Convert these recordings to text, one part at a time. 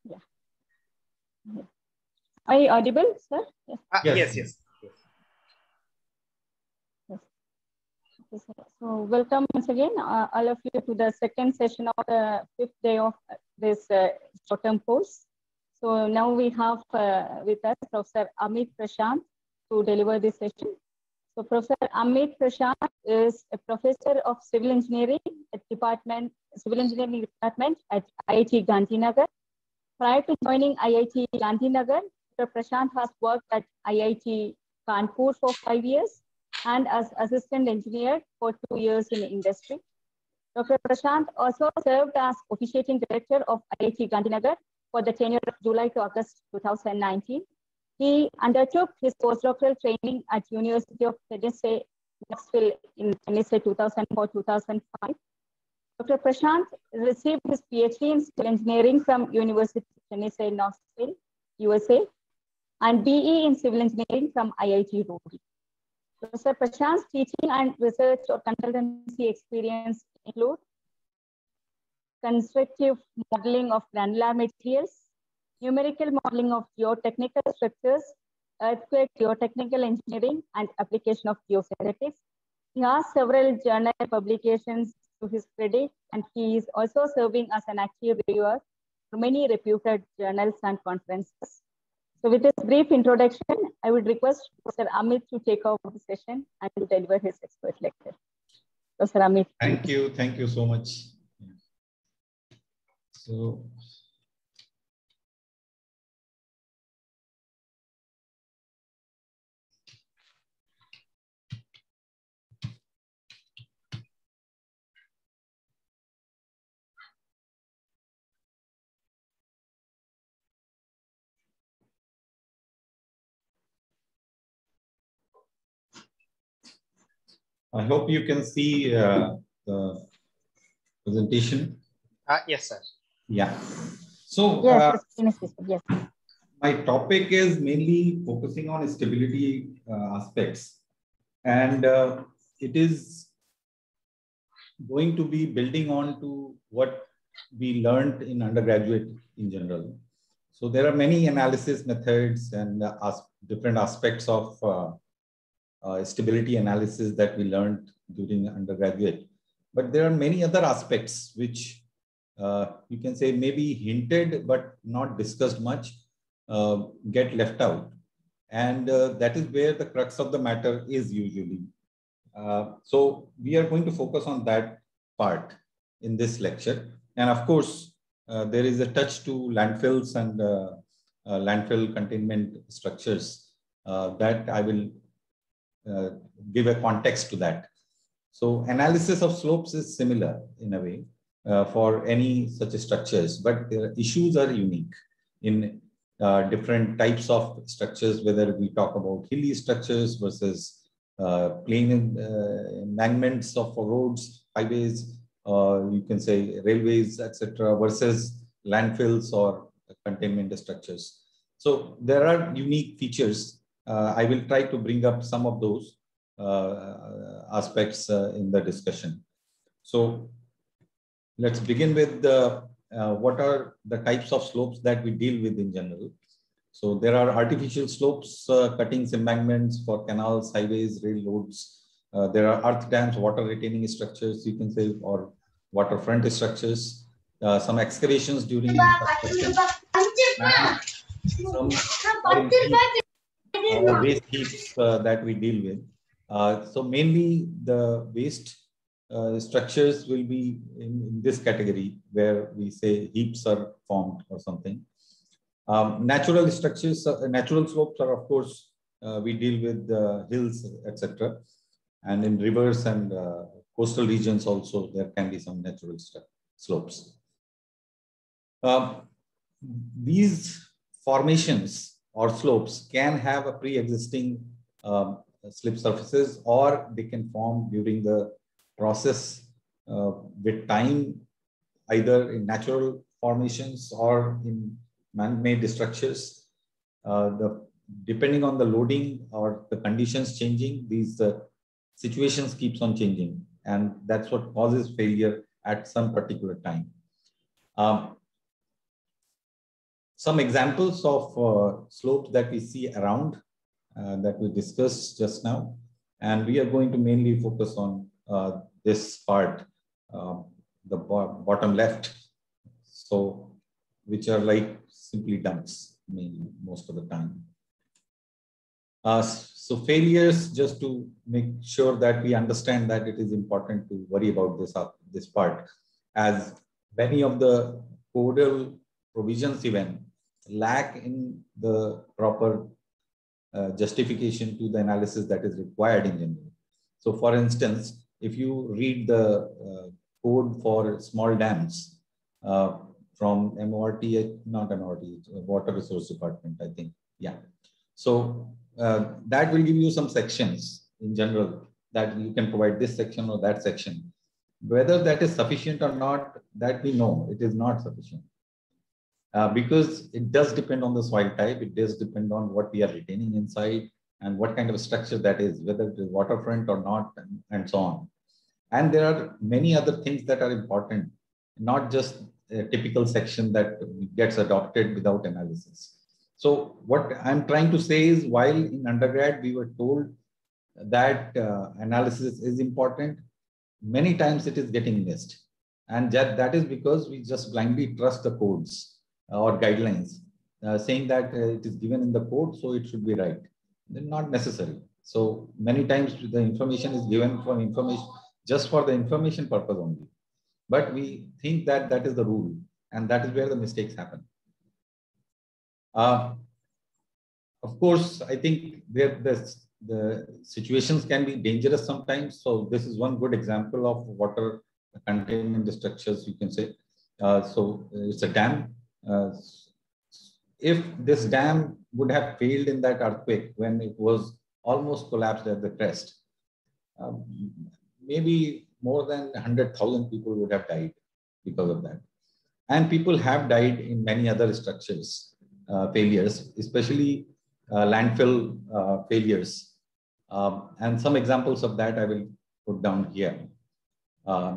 Yeah. Are you audible, sir? Yes. Yes. Yes. Yes. Okay, so welcome once again, all of you, to the second session of the 5th day of this short-term course. So now we have with us Professor Amit Prashant to deliver this session. So Professor Amit Prashant is a professor of civil engineering at Civil Engineering Department at IIT Gandhinagar. Prior to joining IIT Gandhinagar, Dr. Prashant has worked at IIT Kanpur for 5 years and as assistant engineer for 2 years in the industry. Dr. Prashant also served as officiating director of IIT Gandhinagar for the tenure of July to August 2019. He undertook his postdoctoral training at University of Tennessee, Knoxville in Tennessee 2004-2005. Dr. Prashant received his PhD in civil engineering from University of Tennessee, Knoxville, USA, and BE in civil engineering from IIT Roorkee. Professor Prashant's teaching and research or consultancy experience include constructive modeling of granular materials, numerical modeling of geotechnical structures, earthquake geotechnical engineering, and application of geophysicists. He has several journal publications to his credit, and he is also serving as an active reviewer for many reputed journals and conferences. So with this brief introduction, I would request Professor Amit to take over the session and to deliver his expert lecture. Professor Amit. Thank you. Thank you so much. So, I hope you can see the presentation. Yes, sir. Yeah. So, Yes. My topic is mainly focusing on stability aspects, and it is going to be building on to what we learned in undergraduate in general. So there are many analysis methods and different aspects of stability analysis that we learned during undergraduate. But there are many other aspects which you can say maybe hinted but not discussed much, get left out. And that is where the crux of the matter is usually. So we are going to focus on that part in this lecture. And of course, there is a touch to landfills and landfill containment structures that I will give a context to that. So analysis of slopes is similar in a way for any such structures, but their issues are unique in different types of structures, whether we talk about hilly structures versus plain embankments of roads, highways, you can say railways, etc., versus landfills or containment structures. So there are unique features. I will try to bring up some of those aspects in the discussion. So let's begin with what are the types of slopes that we deal with in general. So there are artificial slopes, cuttings, embankments for canals, highways, railroads. There are earth dams, water retaining structures, you can say, or waterfront structures. Some excavations during construction. Some waste heaps that we deal with. So mainly the waste structures will be in this category where we say heaps are formed or something. Natural structures, natural slopes are, of course, we deal with hills, etc. And in rivers and coastal regions also, there can be some natural slopes. These formations or slopes can have a pre-existing slip surfaces, or they can form during the process with time, either in natural formations or in man-made structures. Depending on the loading or the conditions changing, these situations keeps on changing, and that's what causes failure at some particular time. some examples of slopes that we see around that we discussed just now. And we are going to mainly focus on this part, the bottom left. So, which are like simply dumps, mainly most of the time. So failures, just to make sure that we understand that it is important to worry about this part, as many of the codal provisions even lack in the proper justification to the analysis that is required in general. So for instance, if you read the code for small dams from MORT, not MORT, Water Resource Department, I think. Yeah. So that will give you some sections in general that you can provide this section or that section. Whether that is sufficient or not, that we know it is not sufficient. Because it does depend on the soil type, it does depend on what we are retaining inside and what kind of structure that is, whether it is waterfront or not, and so on. And there are many other things that are important, not just a typical section that gets adopted without analysis. So what I'm trying to say is, while in undergrad we were told that analysis is important, many times it is getting missed. And that is because we just blindly trust the codes or guidelines, saying that it is given in the code, so it should be right. They're not necessary. So many times the information is given for information, just for the information purpose only. But we think that that is the rule, and that is where the mistakes happen. Of course, I think the situations can be dangerous sometimes. So this is one good example of water containment structures, you can say. So it's a dam. If this dam would have failed in that earthquake when it was almost collapsed at the crest, maybe more than 100,000 people would have died because of that. And people have died in many other structures, failures, especially landfill failures. And some examples of that I will put down here.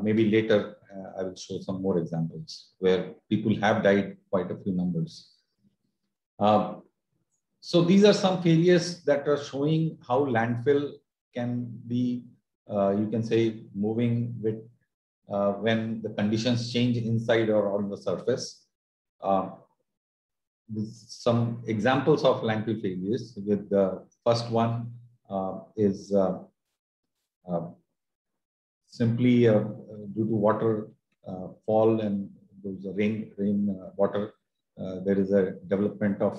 Maybe later I will show some more examples where people have died, quite a few numbers. So these are some failures that are showing how landfill can be, you can say, moving with when the conditions change inside or on the surface. Some examples of landfill failures. With the first one is simply due to water fall and there's a rain water. There is a development of,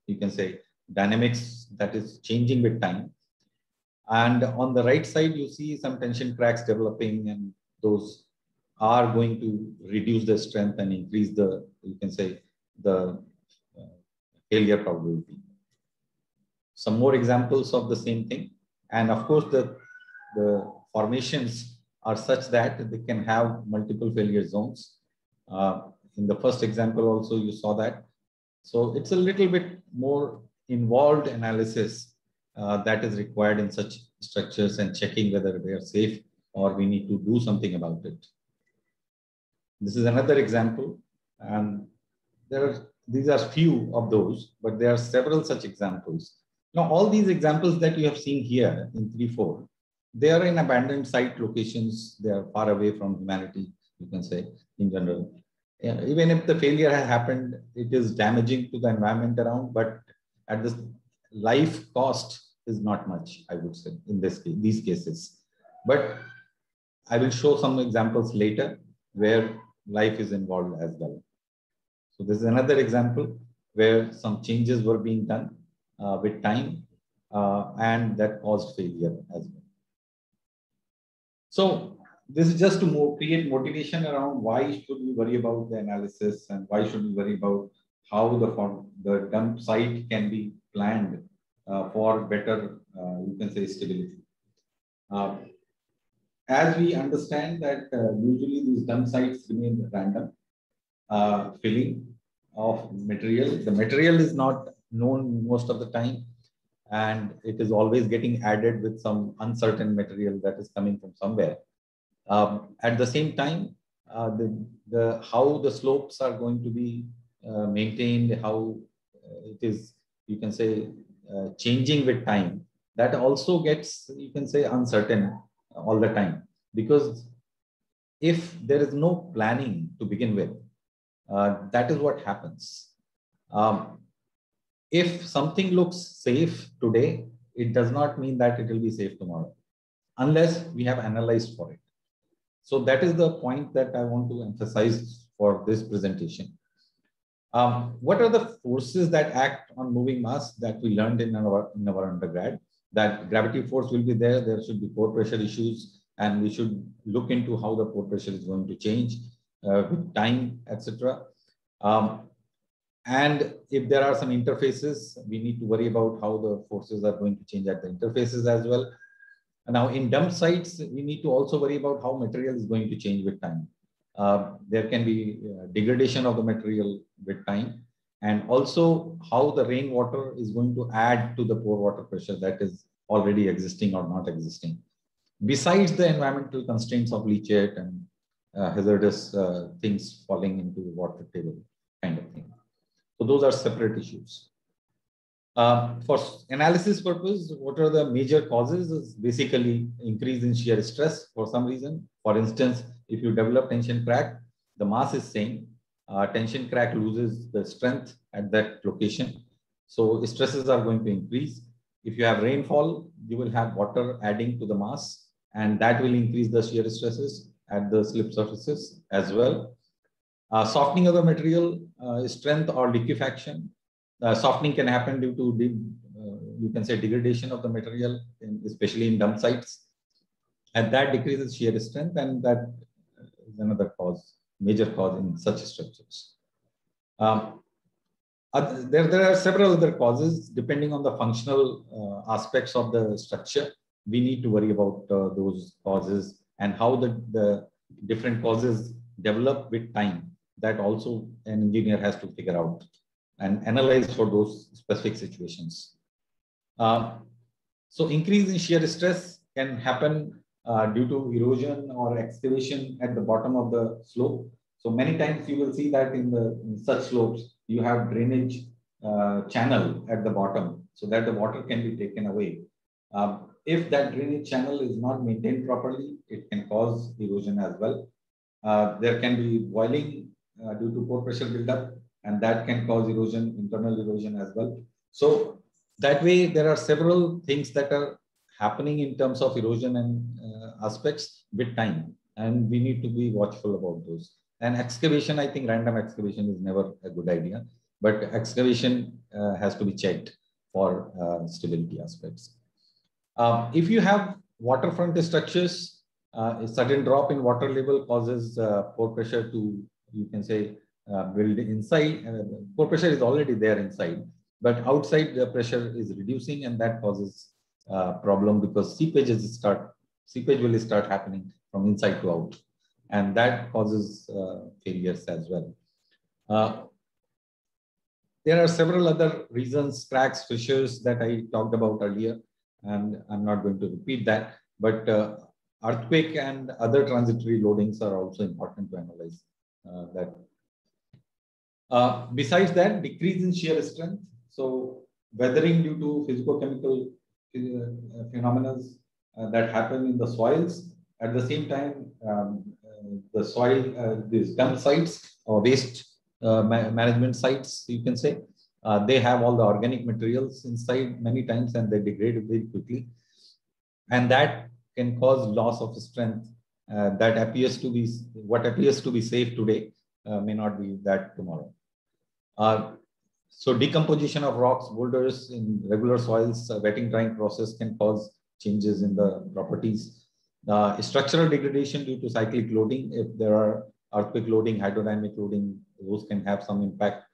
you can say, dynamics that is changing with time. And on the right side, you see some tension cracks developing, and those are going to reduce the strength and increase the, you can say, the failure probability. Some more examples of the same thing. And of course, the formations are such that they can have multiple failure zones. In the first example also, you saw that. So it's a little bit more involved analysis that is required in such structures, and checking whether they are safe or we need to do something about it. This is another example, and these are few of those, but there are several such examples. Now, all these examples that you have seen here in 3-4, they are in abandoned site locations. They are far away from humanity, you can say, in general. Even if the failure has happened, it is damaging to the environment around, but at this life cost is not much, I would say, in these cases. But I will show some examples later where life is involved as well. So this is another example where some changes were being done with time, and that caused failure as well. So this is just to create motivation around why should we worry about the analysis, and why should we worry about how the dump site can be planned for better, you can say, stability. As we understand that usually these dump sites remain random filling of material. The material is not known most of the time, and it is always getting added with some uncertain material that is coming from somewhere. At the same time, how the slopes are going to be maintained, how it is, you can say, changing with time, that also gets, you can say, uncertain all the time. Because if there is no planning to begin with, that is what happens. If something looks safe today, it does not mean that it will be safe tomorrow, unless we have analyzed for it. So that is the point that I want to emphasize for this presentation. What are the forces that act on moving mass that we learned in our undergrad? That gravity force will be there. There should be pore pressure issues, and we should look into how the pore pressure is going to change with time, etc. And if there are some interfaces, we need to worry about how the forces are going to change at the interfaces as well. And now in dump sites, we need to also worry about how material is going to change with time. There can be degradation of the material with time, and also how the rainwater is going to add to the pore water pressure that is already existing or not existing. Besides the environmental constraints of leachate and hazardous things falling into the water table kind of thing. So those are separate issues. For analysis purpose, what are the major causes? Is basically increase in shear stress for some reason. For instance, if you develop tension crack, the mass is same. Tension crack loses the strength at that location. So stresses are going to increase. If you have rainfall, you will have water adding to the mass, and that will increase the shear stresses at the slip surfaces as well. Softening of the material, strength or liquefaction. Softening can happen due to, you can say, degradation of the material, especially in dump sites. And that decreases shear strength, and that is another cause, major cause in such structures. There are several other causes depending on the functional aspects of the structure. We need to worry about those causes and how the different causes develop with time. That also an engineer has to figure out and analyze for those specific situations. So increase in shear stress can happen due to erosion or excavation at the bottom of the slope. So many times you will see that in such slopes, you have drainage channel at the bottom so that the water can be taken away. If that drainage channel is not maintained properly, it can cause erosion as well. There can be boiling due to pore pressure buildup, and that can cause erosion, internal erosion as well. So that way, there are several things that are happening in terms of erosion and aspects with time, and we need to be watchful about those. And excavation, I think random excavation is never a good idea, but excavation has to be checked for stability aspects. If you have waterfront structures, a sudden drop in water level causes pore pressure to, you can say, build inside. Pore pressure is already there inside, but outside the pressure is reducing, and that causes problem because seepage will start happening from inside to out, and that causes failures as well. There are several other reasons, cracks, fissures that I talked about earlier, and I'm not going to repeat that, but earthquake and other transitory loadings are also important to analyze that. Besides that, decrease in shear strength. So weathering due to physicochemical phenomena that happen in the soils. At the same time, the soil, these dump sites or waste management sites, you can say, they have all the organic materials inside many times, and they degrade very quickly. And that can cause loss of strength that appears to be, what appears to be safe today may not be that tomorrow. So decomposition of rocks, boulders in regular soils, wetting drying process can cause changes in the properties. Structural degradation due to cyclic loading, if there are earthquake loading, hydrodynamic loading, those can have some impact,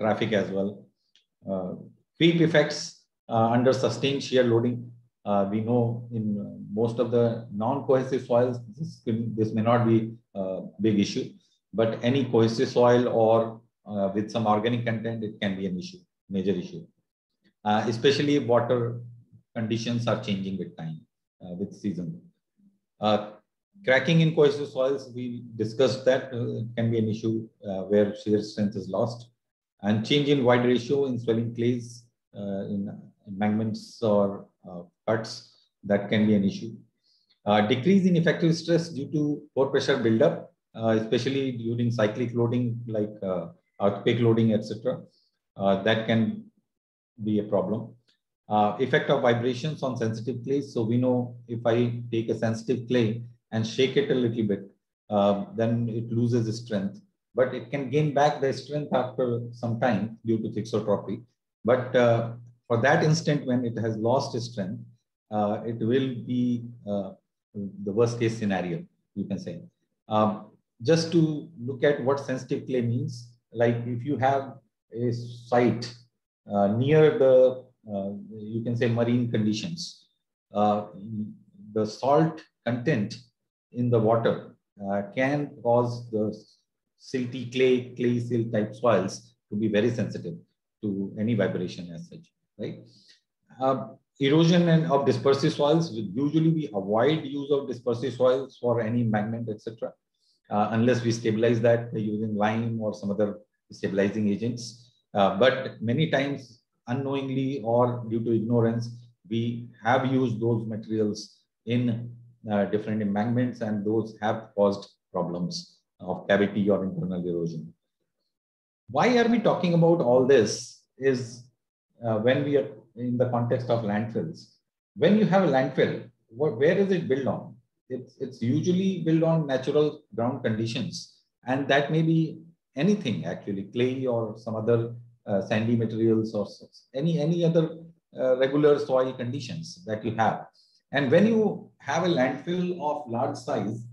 traffic as well. Creep effects under sustained shear loading. We know in most of the non-cohesive soils, this may not be a big issue, but any cohesive soil or with some organic content, it can be an issue, major issue, especially if water conditions are changing with time, with season. Cracking in cohesive soils, we discussed that can be an issue where shear strength is lost. and change in void ratio in swelling clays, in embankments or cuts, that can be an issue. Decrease in effective stress due to pore pressure buildup, especially during cyclic loading like earthquake loading, etc. That can be a problem. Effect of vibrations on sensitive clays. So we know if I take a sensitive clay and shake it a little bit, then it loses its strength. But it can gain back the strength after some time due to thixotropy. But for that instant when it has lost its strength, it will be the worst case scenario, you can say. Just to look at what sensitive clay means, like if you have a site near the, you can say, marine conditions, the salt content in the water can cause the silty clay silt type soils to be very sensitive to any vibration as such, right? Erosion and of dispersive soils, usually we avoid use of dispersive soils for any embankment, etc., unless we stabilize that using lime or some other stabilizing agents. But many times, unknowingly or due to ignorance, we have used those materials in different embankments, and those have caused problems of cavity or internal erosion. Why are we talking about all this is when we are in the context of landfills. When you have a landfill, where is it built on? It's usually built on natural ground conditions, and that may be anything actually, clay or some other sandy materials or any other regular soil conditions that you have. And when you have a landfill of large size,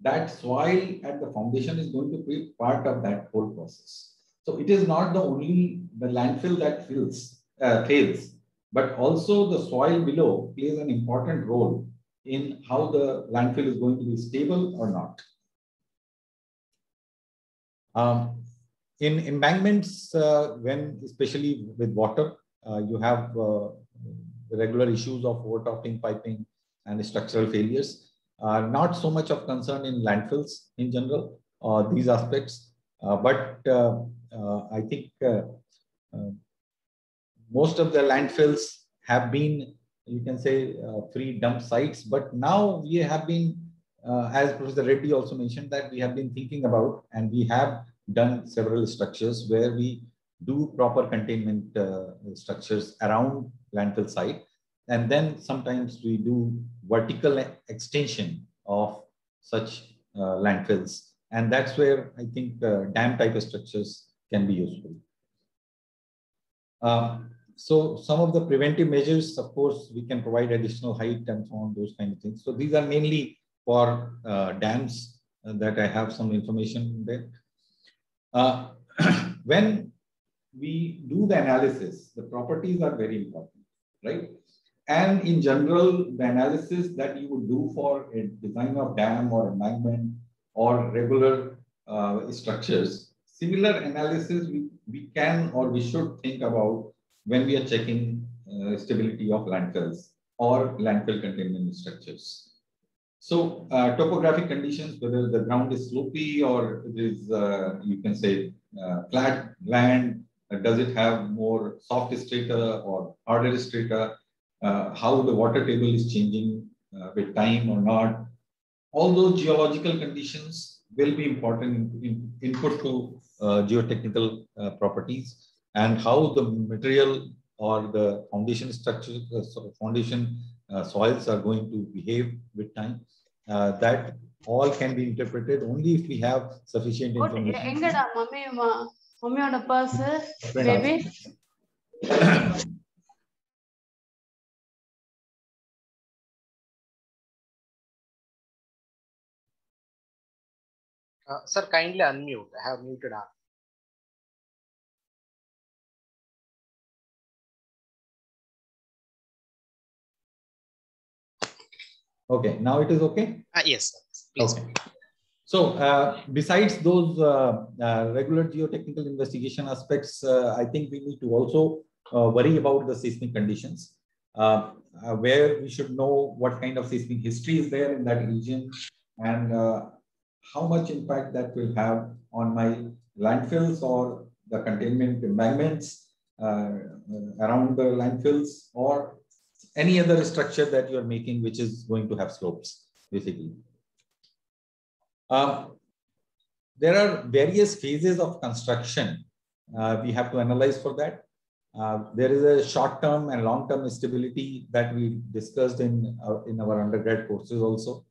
that soil at the foundation is going to be part of that whole process. So it is not the only the landfill that fails, but also the soil below plays an important role in how the landfill is going to be stable or not. In embankments, when especially with water, you have regular issues of overtopping, piping, and structural failures. Not so much of concern in landfills in general, these aspects, but I think most of the landfills have been, you can say, free dump sites. But now we have been, as Professor Reddy also mentioned, that we have been thinking about, and we have done several structures where we do proper containment structures around landfill site. And then sometimes we do vertical extension of such landfills. And that's where I think dam type of structures can be useful. So some of the preventive measures, of course, we can provide additional height and so on, those kind of things. So these are mainly for dams that I have some information there. When we do the analysis, the properties are very important, right? And in general, the analysis that you would do for a design of dam or embankment or regular structures, similar analysis we can or we should think about when we are checking stability of landfills or landfill containment structures. So topographic conditions, whether the ground is slopy or it is, you can say, flat land, does it have more soft strata or harder strata, how the water table is changing with time or not. All those geological conditions will be important input to geotechnical properties, and how the material or the foundation structure, soils are going to behave with time. That all can be interpreted only if we have sufficient information. Mommy on a purse, baby. Sir, kindly unmute. I have muted her. Okay, now it is okay? Yes, sir. Please. Okay. So besides those regular geotechnical investigation aspects, I think we need to also worry about the seismic conditions, where we should know what kind of seismic history is there in that region, and how much impact that will have on my landfills or the containment embankments around the landfills, or any other structure that you are making which is going to have slopes, basically. There are various phases of construction we have to analyze for that. There is a short-term and long-term stability that we discussed in our undergrad courses also.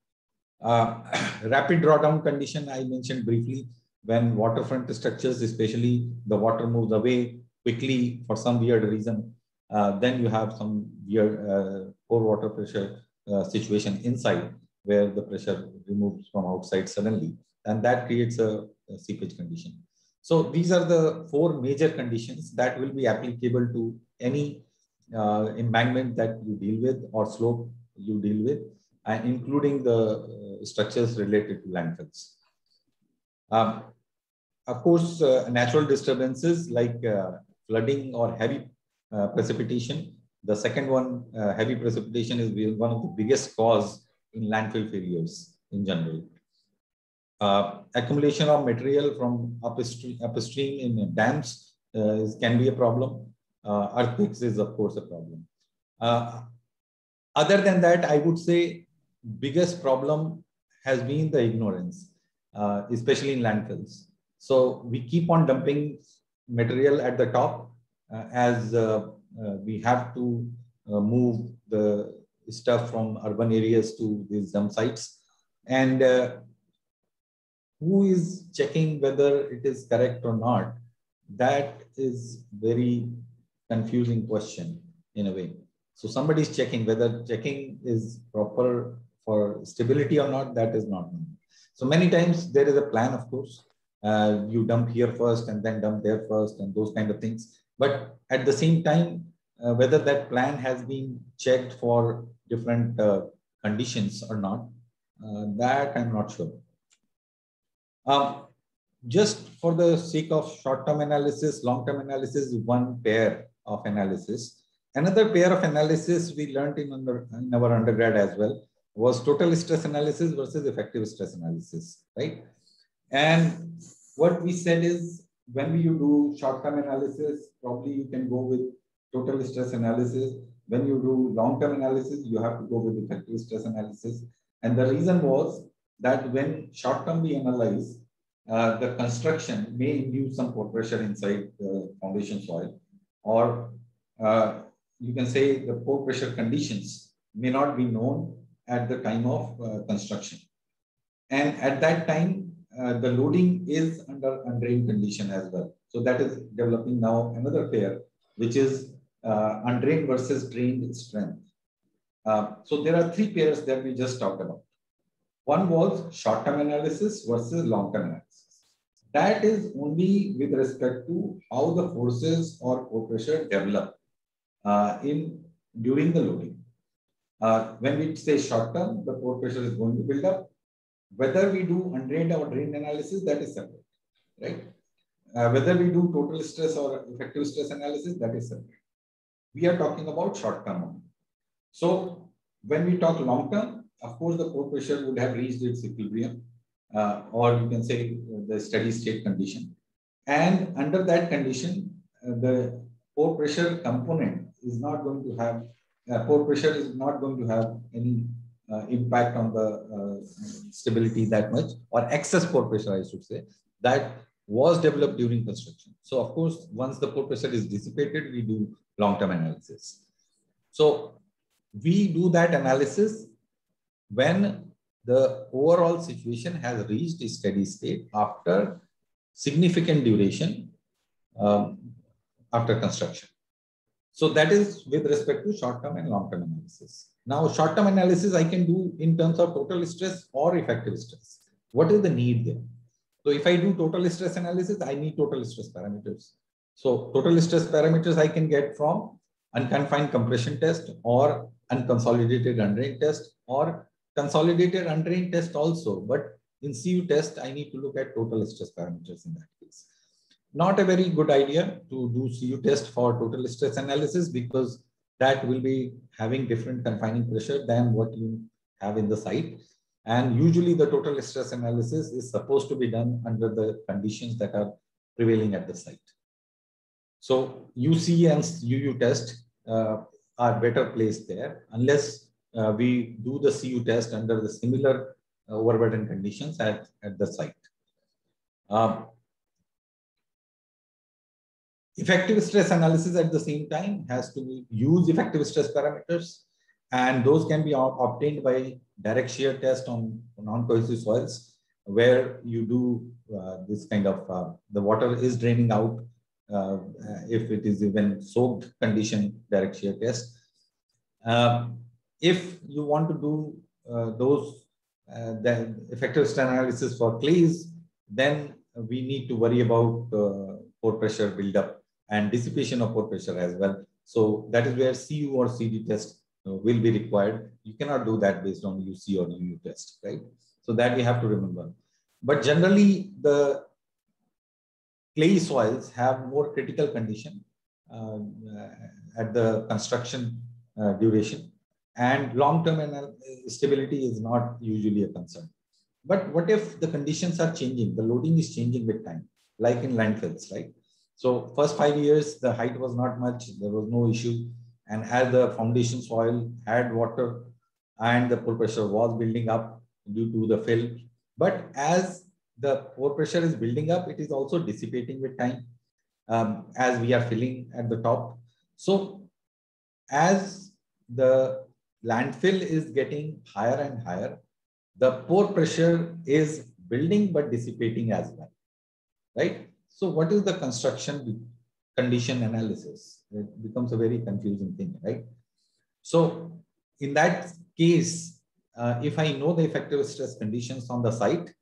Rapid drawdown condition I mentioned briefly. When waterfront structures, especially the water moves away quickly for some weird reason, then you have some weird poor water pressure situation inside, where the pressure removes from outside suddenly, and that creates a seepage condition. So these are the four major conditions that will be applicable to any embankment that you deal with or slope you deal with, including the structures related to landfills. Of course, natural disturbances like flooding or heavy precipitation. The second one, heavy precipitation, is one of the biggest cause in landfill failures in general. Accumulation of material from upstream in dams can be a problem. Earthquakes is, of course, a problem. Other than that, I would say biggest problem has been the ignorance, especially in landfills. So we keep on dumping material at the top as we have to move the stuff from urban areas to these dump sites. And who is checking whether it is correct or not? That is very confusing question in a way. So somebody is checking whether checking is proper for stability or not. That is not known. So many times there is a plan, of course. You dump here first and then dump there first and those kind of things. But at the same time, whether that plan has been checked for different conditions or not, that I'm not sure. Just for the sake of short-term analysis, long-term analysis, one pair of analysis. Another pair of analysis we learned in our undergrad as well was total stress analysis versus effective stress analysis, right? And what we said is, when you do short-term analysis, probably you can go with total stress analysis. When you do long-term analysis, you have to go with effective stress analysis. And the reason was that when short-term we analyze, the construction may induce some pore pressure inside the foundation soil, or you can say the pore pressure conditions may not be known at the time of construction. And at that time, the loading is under undrained condition as well. So that is developing now another pair, which is undrained versus drained strength. So there are three pairs that we just talked about. One was short-term analysis versus long-term analysis. That is only with respect to how the forces or pore pressure develop during the loading. When we say short-term, the pore pressure is going to build up. Whether we do undrained or drained analysis, that is separate, right? Whether we do total stress or effective stress analysis, that is separate. We are talking about short-term. So when we talk long-term, of course, the pore pressure would have reached its equilibrium, or you can say the steady state condition. And under that condition, the pore pressure component is not going to have, pore pressure is not going to have any impact on the stability that much, or excess pore pressure, I should say, that was developed during construction. So of course, once the pore pressure is dissipated, we do long-term analysis. So we do that analysis when the overall situation has reached a steady state after significant duration after construction. So that is with respect to short-term and long-term analysis. Now, short-term analysis I can do in terms of total stress or effective stress. What is the need there? So if I do total stress analysis, I need total stress parameters. So total stress parameters I can get from unconfined compression test or unconsolidated undrained test or consolidated undrained test also. But in CU test, I need to look at total stress parameters in that case. Not a very good idea to do CU test for total stress analysis, because that will be having different confining pressure than what you have in the site. And usually the total stress analysis is supposed to be done under the conditions that are prevailing at the site. So UC and UU test are better placed there, unless we do the CU test under the similar overburden conditions at the site. Effective stress analysis at the same time has to use effective stress parameters, and those can be obtained by direct shear test on non-cohesive soils, where you do this kind of, the water is draining out, if it is even soaked condition, direct shear test. If you want to do the effective stress analysis for clays, then we need to worry about pore pressure buildup and dissipation of pore pressure as well. So that is where CU or CD test will be required. You cannot do that based on UC or UU test, right? So that we have to remember. But generally, the clay soils have more critical condition at the construction duration, and long-term stability is not usually a concern. But what if the conditions are changing? The loading is changing with time, like in landfills, right? So first 5 years, the height was not much, there was no issue. And as the foundation soil had water and the pore pressure was building up due to the fill, but as the pore pressure is building up, it is also dissipating with time as we are filling at the top. So as the landfill is getting higher and higher, the pore pressure is building but dissipating as well, right? So what is the construction condition analysis? It becomes a very confusing thing, right? So in that case, if I know the effective stress conditions on the site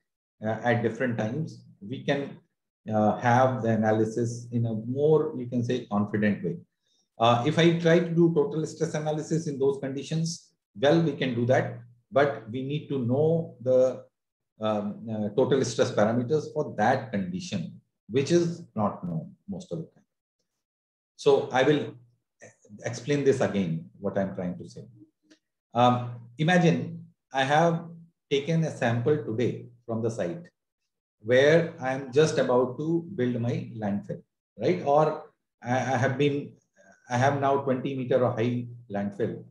at different times, we can have the analysis in a more, you can say, confident way. If I try to do total stress analysis in those conditions, well, we can do that, but we need to know the total stress parameters for that condition, which is not known most of the time. So I will explain this again, what I'm trying to say. Imagine I have taken a sample today from the site where I'm just about to build my landfill, right? Or I have now 20-meter high landfill,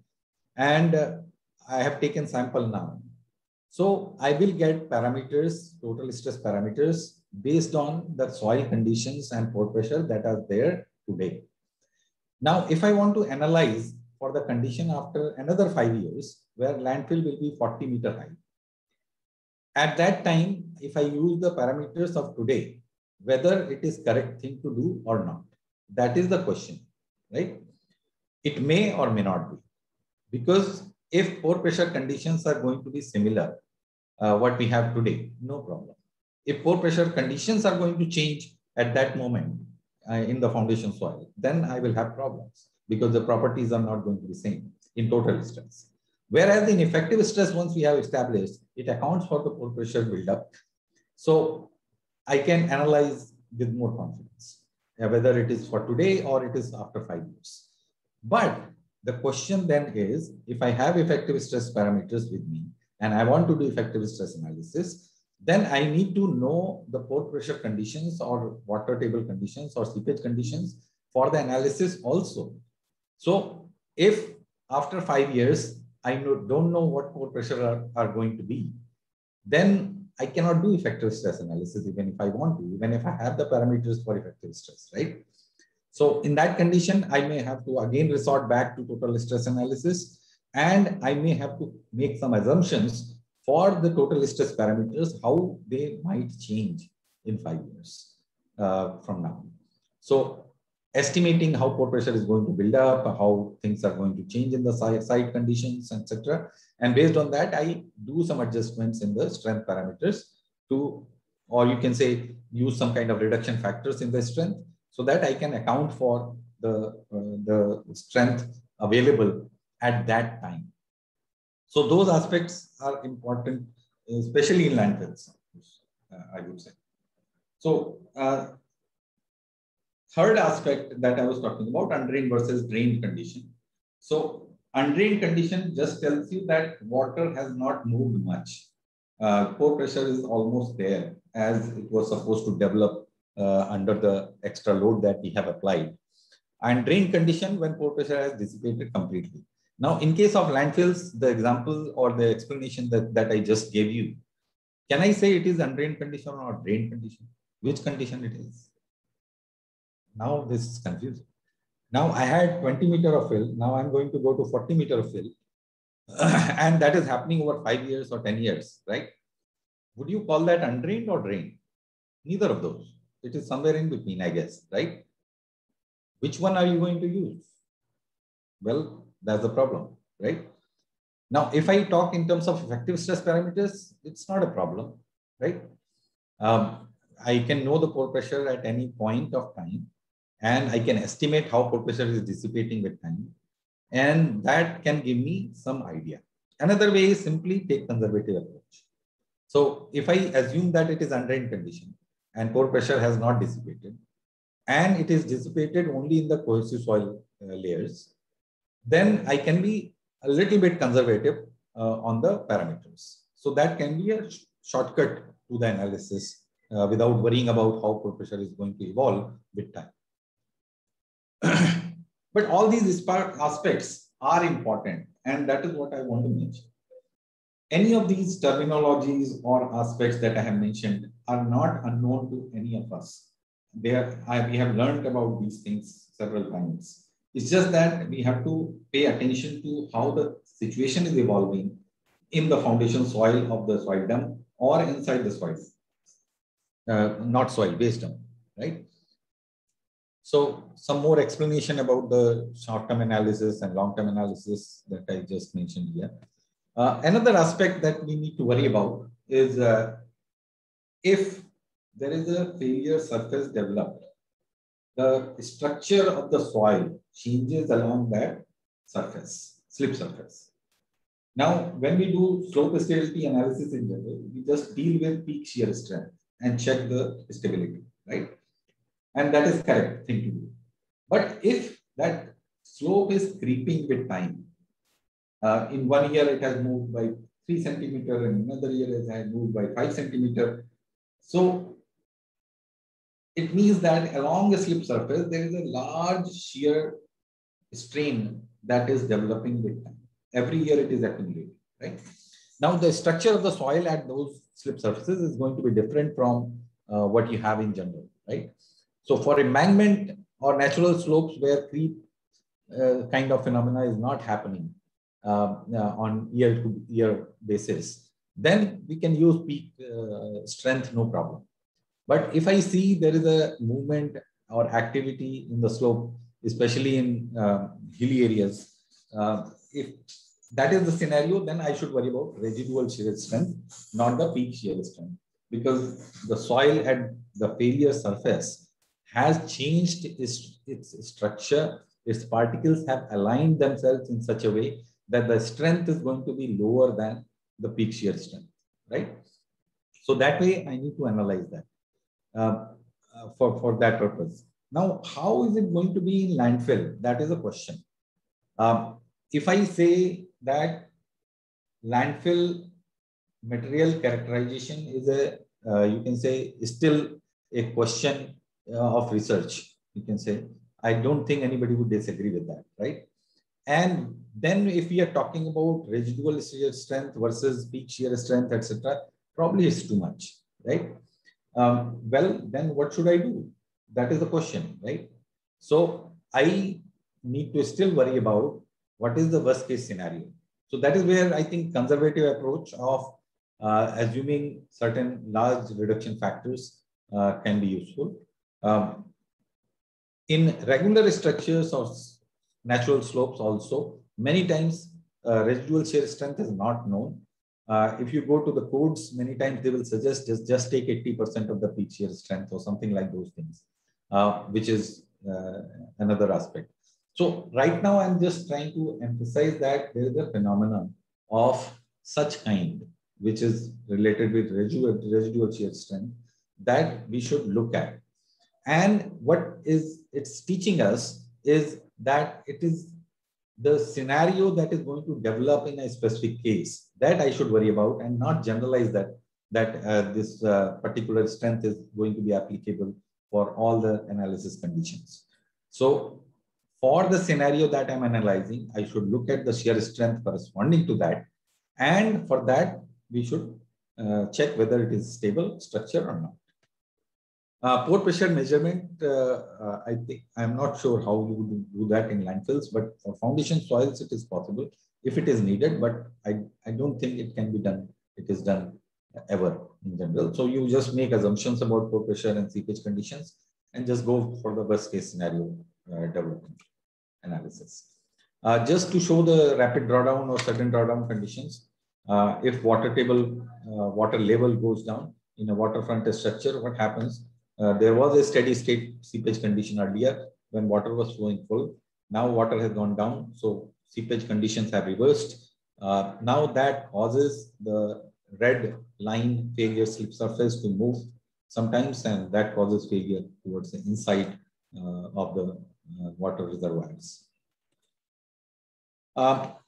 and I have taken sample now. So I will get parameters, total stress parameters, based on the soil conditions and pore pressure that are there today. Now, if I want to analyze for the condition after another 5 years, where landfill will be 40-meter high, at that time, if I use the parameters of today, whether it is correct thing to do or not, that is the question, right? It may or may not be, because if pore pressure conditions are going to be similar, what we have today, no problem. If pore pressure conditions are going to change at that moment in the foundation soil, then I will have problems because the properties are not going to be same in total stress. Whereas in effective stress, once we have established, it accounts for the pore pressure buildup. So I can analyze with more confidence, whether it is for today or it is after 5 years. But the question then is, if I have effective stress parameters with me and I want to do effective stress analysis, then I need to know the pore pressure conditions or water table conditions or seepage conditions for the analysis also. So if after 5 years, I don't know what pore pressure are going to be, then I cannot do effective stress analysis even if I want to, even if I have the parameters for effective stress, right? So in that condition, I may have to again resort back to total stress analysis, and I may have to make some assumptions for the total stress parameters, how they might change in 5 years from now. So estimating how pore pressure is going to build up, how things are going to change in the site conditions, etc. And based on that, I do some adjustments in the strength parameters to, or you can say, use some kind of reduction factors in the strength so that I can account for the strength available at that time. So those aspects are important, especially in landfills, I would say. So third aspect that I was talking about, undrained versus drained condition. So undrained condition just tells you that water has not moved much. Pore pressure is almost there as it was supposed to develop under the extra load that we have applied. And drain condition when pore pressure has dissipated completely. Now, in case of landfills, the example or the explanation that I just gave you, can I say it is undrained condition or drain condition? Which condition it is? Now this is confusing. Now I had 20 meter of fill. Now I'm going to go to 40 meter of fill. And that is happening over 5 years or 10 years, right? Would you call that undrained or drained? Neither of those. It is somewhere in between, I guess, right? Which one are you going to use? Well, that's the problem, right? Now, if I talk in terms of effective stress parameters, it's not a problem, right? I can know the pore pressure at any point of time, and I can estimate how pore pressure is dissipating with time, and that can give me some idea. Another way is simply take conservative approach. So if I assume that it is undrained condition and pore pressure has not dissipated, and it is dissipated only in the cohesive soil layers, then I can be a little bit conservative on the parameters. So that can be a shortcut to the analysis without worrying about how pore pressure is going to evolve with time. But all these aspects are important, and that is what I want to mention. Any of these terminologies or aspects that I have mentioned are not unknown to any of us. We have learned about these things several times. It's just that we have to pay attention to how the situation is evolving in the foundation soil of the soil dump or inside the soil, not soil, waste dump, right? So some more explanation about the short-term analysis and long-term analysis that I just mentioned here. Another aspect that we need to worry about is if there is a failure surface developed, the structure of the soil changes along that surface, slip surface. Now, when we do slope stability analysis in general, we just deal with peak shear strength and check the stability, right? And that is correct thing to do. But if that slope is creeping with time, in 1 year it has moved by 3 centimeters, and another year it has moved by 5 centimeters. So it means that along the slip surface, there is a large shear strain that is developing with time. Every year it is accumulating, right? Now the structure of the soil at those slip surfaces is going to be different from what you have in general, right? So for embankment or natural slopes where creep kind of phenomena is not happening on year-to-year basis, then we can use peak strength, no problem. But if I see there is a movement or activity in the slope, especially in hilly areas, if that is the scenario, then I should worry about residual shear strength, not the peak shear strength, because the soil at the failure surface has changed its structure. Its particles have aligned themselves in such a way that the strength is going to be lower than the peak shear strength, right? So that way I need to analyze that for that purpose. Now, how is it going to be in landfill? That is a question. If I say that landfill material characterization is you can say, still a question of research, you can say. I don't think anybody would disagree with that, right? And then if we are talking about residual shear strength versus peak shear strength, etc., probably it's too much, right? Well, then what should I do? That is the question, right? So I need to still worry about what is the worst case scenario. So that is where I think conservative approach of assuming certain large reduction factors can be useful. In regular structures or natural slopes also, many times residual shear strength is not known. If you go to the codes, many times they will suggest just take 80% of the peak shear strength or something like those things, which is another aspect. So right now I'm just trying to emphasize that there is a phenomenon of such kind, which is related with residual shear strength, that we should look at. And what it's teaching us is that it is the scenario that is going to develop in a specific case that I should worry about, and not generalize that this particular strength is going to be applicable for all the analysis conditions. So for the scenario that I'm analyzing, I should look at the shear strength corresponding to that. And for that, we should check whether it is stable structure or not. Pore pressure measurement, I think I'm not sure how you would do that in landfills, but for foundation soils, it is possible if it is needed, but I don't think it can be done. It is done ever in general. So you just make assumptions about pore pressure and seepage conditions and just go for the worst case scenario development analysis. Just to show the rapid drawdown or sudden drawdown conditions, if water level goes down in a waterfront structure, what happens? There was a steady state seepage condition earlier when water was flowing full. Now water has gone down, so seepage conditions have reversed. Now that causes the red line failure slip surface to move sometimes, and that causes failure towards the inside of the water reservoirs.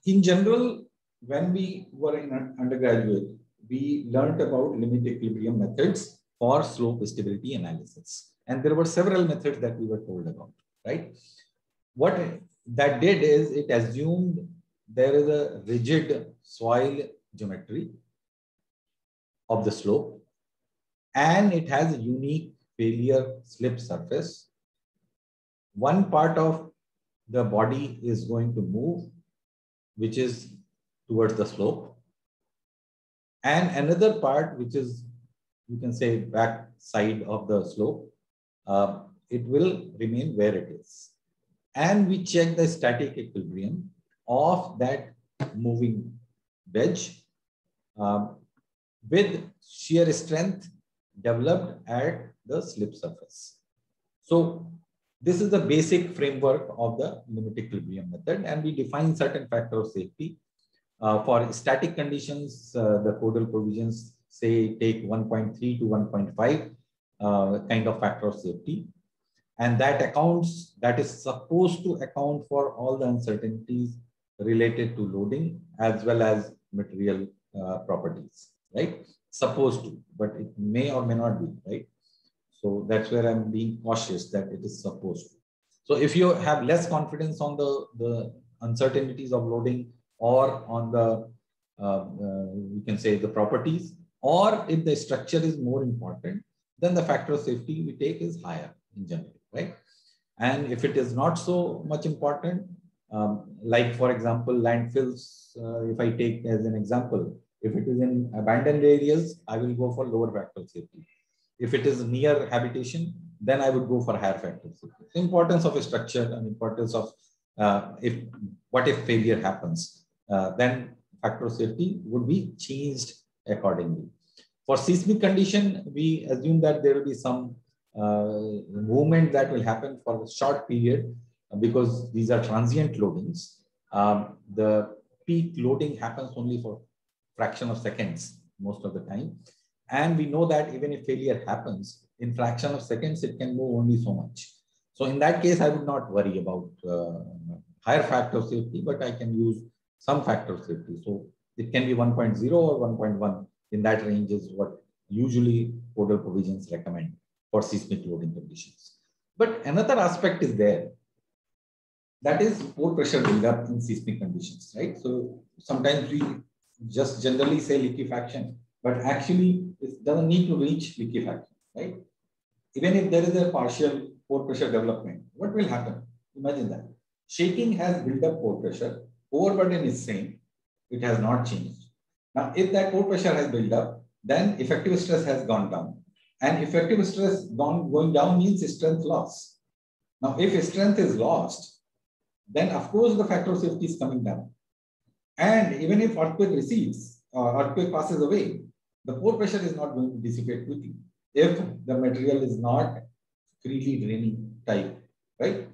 In general, when we were in undergraduate, we learned about limit equilibrium methods for slope stability analysis. And there were several methods that we were told about, right? What that did is it assumed there is a rigid soil geometry of the slope, and it has a unique failure slip surface. One part of the body is going to move, which is towards the slope, and another part, which is, you can say, back side of the slope, it will remain where it is. And we check the static equilibrium of that moving wedge with shear strength developed at the slip surface. So this is the basic framework of the limit equilibrium method, and we define certain factor of safety. For static conditions, the codal provisions say take 1.3 to 1.5 kind of factor of safety. And that is supposed to account for all the uncertainties related to loading as well as material properties, right? Supposed to, but it may or may not be, right? So that's where I'm being cautious that it is supposed to. So if you have less confidence on the uncertainties of loading or on the, you can say, the properties, or if the structure is more important, then the factor of safety we take is higher in general, right? And if it is not so much important, like for example, landfills, if I take as an example, if it is in abandoned areas, I will go for lower factor of safety. If it is near habitation, then I would go for higher factor of safety. The importance of a structure and importance of what if failure happens, then factor of safety would be changed accordingly. For seismic condition, we assume that there will be some movement that will happen for a short period because these are transient loadings. The peak loading happens only for fraction of seconds most of the time. And we know that even if failure happens, in fraction of seconds, it can move only so much. So in that case, I would not worry about higher factor of safety, but I can use some factor of safety. So it can be 1.0 or 1.1. In that range is what usually codal provisions recommend for seismic loading conditions. But another aspect is there. That is pore pressure buildup in seismic conditions, right? So sometimes we just generally say liquefaction, but actually it doesn't need to reach liquefaction, right? Even if there is a partial pore pressure development, what will happen? Imagine that. Shaking has built up pore pressure, overburden is same, it has not changed. Now, if that pore pressure has built up, then effective stress has gone down. And effective stress going down means strength loss. Now, if strength is lost, then of course the factor of safety is coming down. And even if earthquake recedes or earthquake passes away, the pore pressure is not going to dissipate quickly if the material is not freely draining type, right?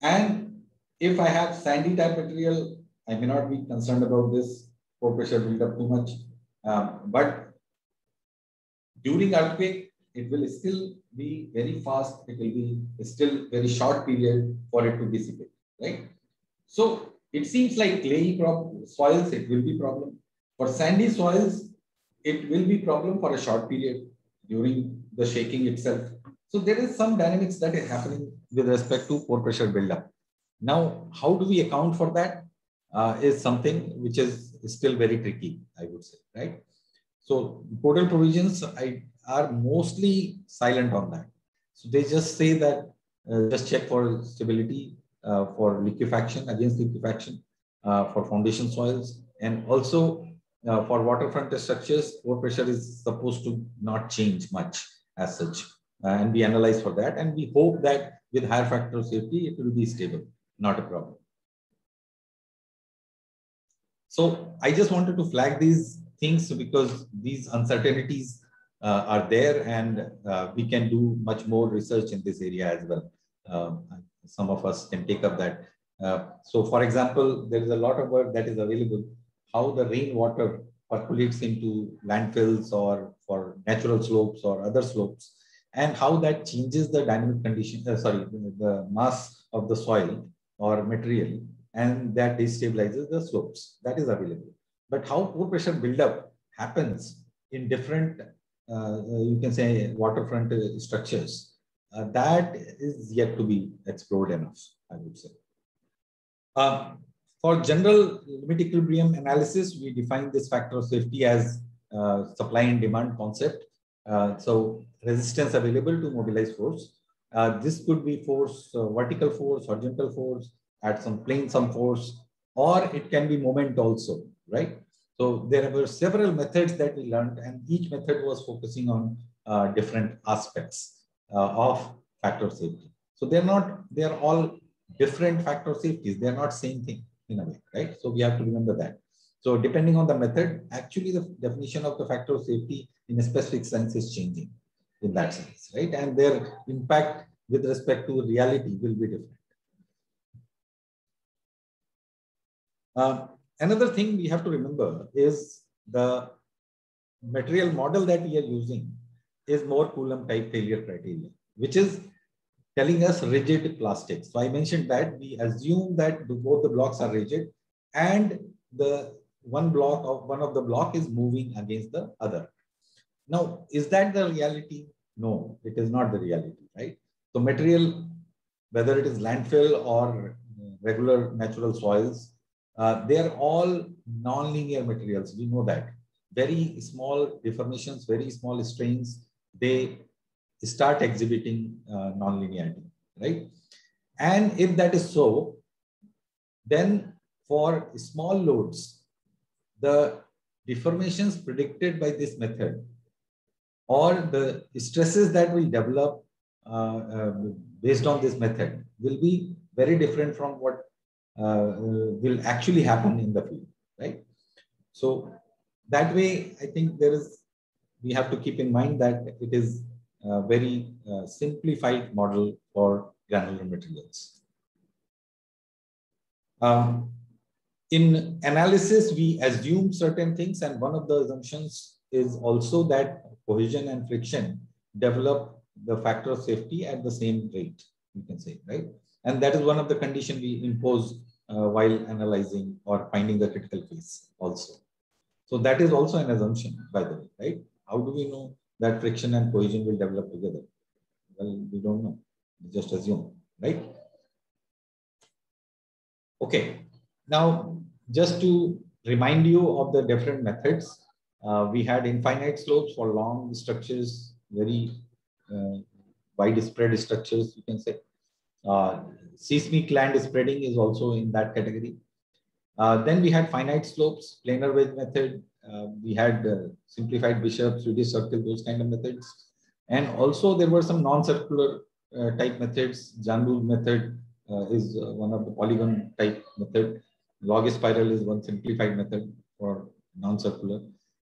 And if I have sandy type material, I may not be concerned about this pore pressure build up too much. But during earthquake, it will still be very fast. It will be still very short period for it to dissipate, right? So it seems like clayey soils, it will be problem. For sandy soils, it will be problem for a short period during the shaking itself. So there is some dynamics that is happening with respect to pore pressure buildup. Now, how do we account for that is something which is still very tricky, I would say, right? So portal provisions are mostly silent on that. So they just say that just check for stability, for liquefaction, against liquefaction, for foundation soils, and also for waterfront structures, pore pressure is supposed to not change much as such. And we analyze for that. And we hope that with higher factor of safety, it will be stable, not a problem. So I just wanted to flag these things because these uncertainties are there, and we can do much more research in this area as well. Some of us can take up that. So for example, there is a lot of work that is available, how the rainwater percolates into landfills or for natural slopes or other slopes, and how that changes the dynamic condition, the mass of the soil or material, and that destabilizes the slopes. That is available. But how pore pressure buildup happens in different, you can say, waterfront structures, that is yet to be explored enough, I would say. For general limit equilibrium analysis, we define this factor of safety as supply and demand concept. So resistance available to mobilize force. This could be force, vertical force, horizontal force, at some plane, some force, or it can be moment also, right? So there were several methods that we learned, and each method was focusing on different aspects of factor of safety. So they're all different factor of safeties. They're not same thing in a way, right? So we have to remember that. So depending on the method, actually the definition of the factor of safety in a specific sense is changing in that sense, right? And their impact with respect to reality will be different. Another thing we have to remember is the material model that we are using is more Coulomb type failure criteria, which is telling us rigid plastics. So I mentioned that we assume that both the blocks are rigid and the one of the block is moving against the other. Now, is that the reality? No, it is not the reality, right? So material, whether it is landfill or regular natural soils, they are all non-linear materials. We know that. Very small deformations, very small strains, they start exhibiting non-linearity, right? And if that is so, then for small loads, the deformations predicted by this method or the stresses that will develop based on this method will be very different from what will actually happen in the field, right? So that way, I think we have to keep in mind that it is a very simplified model for granular materials. In analysis, we assume certain things, and one of the assumptions is also that cohesion and friction develop the factor of safety at the same rate, you can say, right? And that is one of the conditions we impose while analyzing or finding the critical phase also. So that is also an assumption, by the way, right? How do we know that friction and cohesion will develop together? Well, we don't know. We just assume, right? Okay. Now, just to remind you of the different methods, we had infinite slopes for long structures, very widespread structures, you can say. Seismic land spreading is also in that category. Then we had finite slopes, planar wedge method. We had simplified Bishop, Swedish circle, those kind of methods. And also there were some non-circular type methods. Jandu method is one of the polygon type method. Log spiral is one simplified method for non-circular.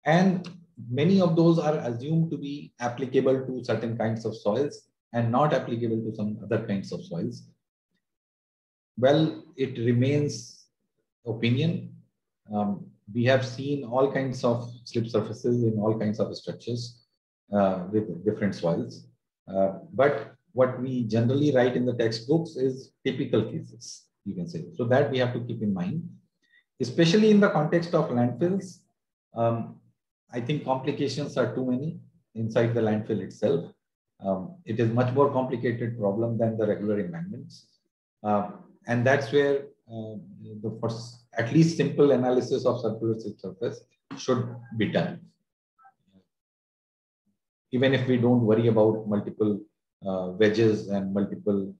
And many of those are assumed to be applicable to certain kinds of soils and not applicable to some other kinds of soils. Well, it remains opinion. We have seen all kinds of slip surfaces in all kinds of structures with different soils. But what we generally write in the textbooks is typical cases, you can say. So that we have to keep in mind, especially in the context of landfills. I think complications are too many inside the landfill itself. It is much more complicated problem than the regular embankments. And that's where the first, at least simple analysis of circular slip surface should be done. Even if we don't worry about multiple wedges and multiple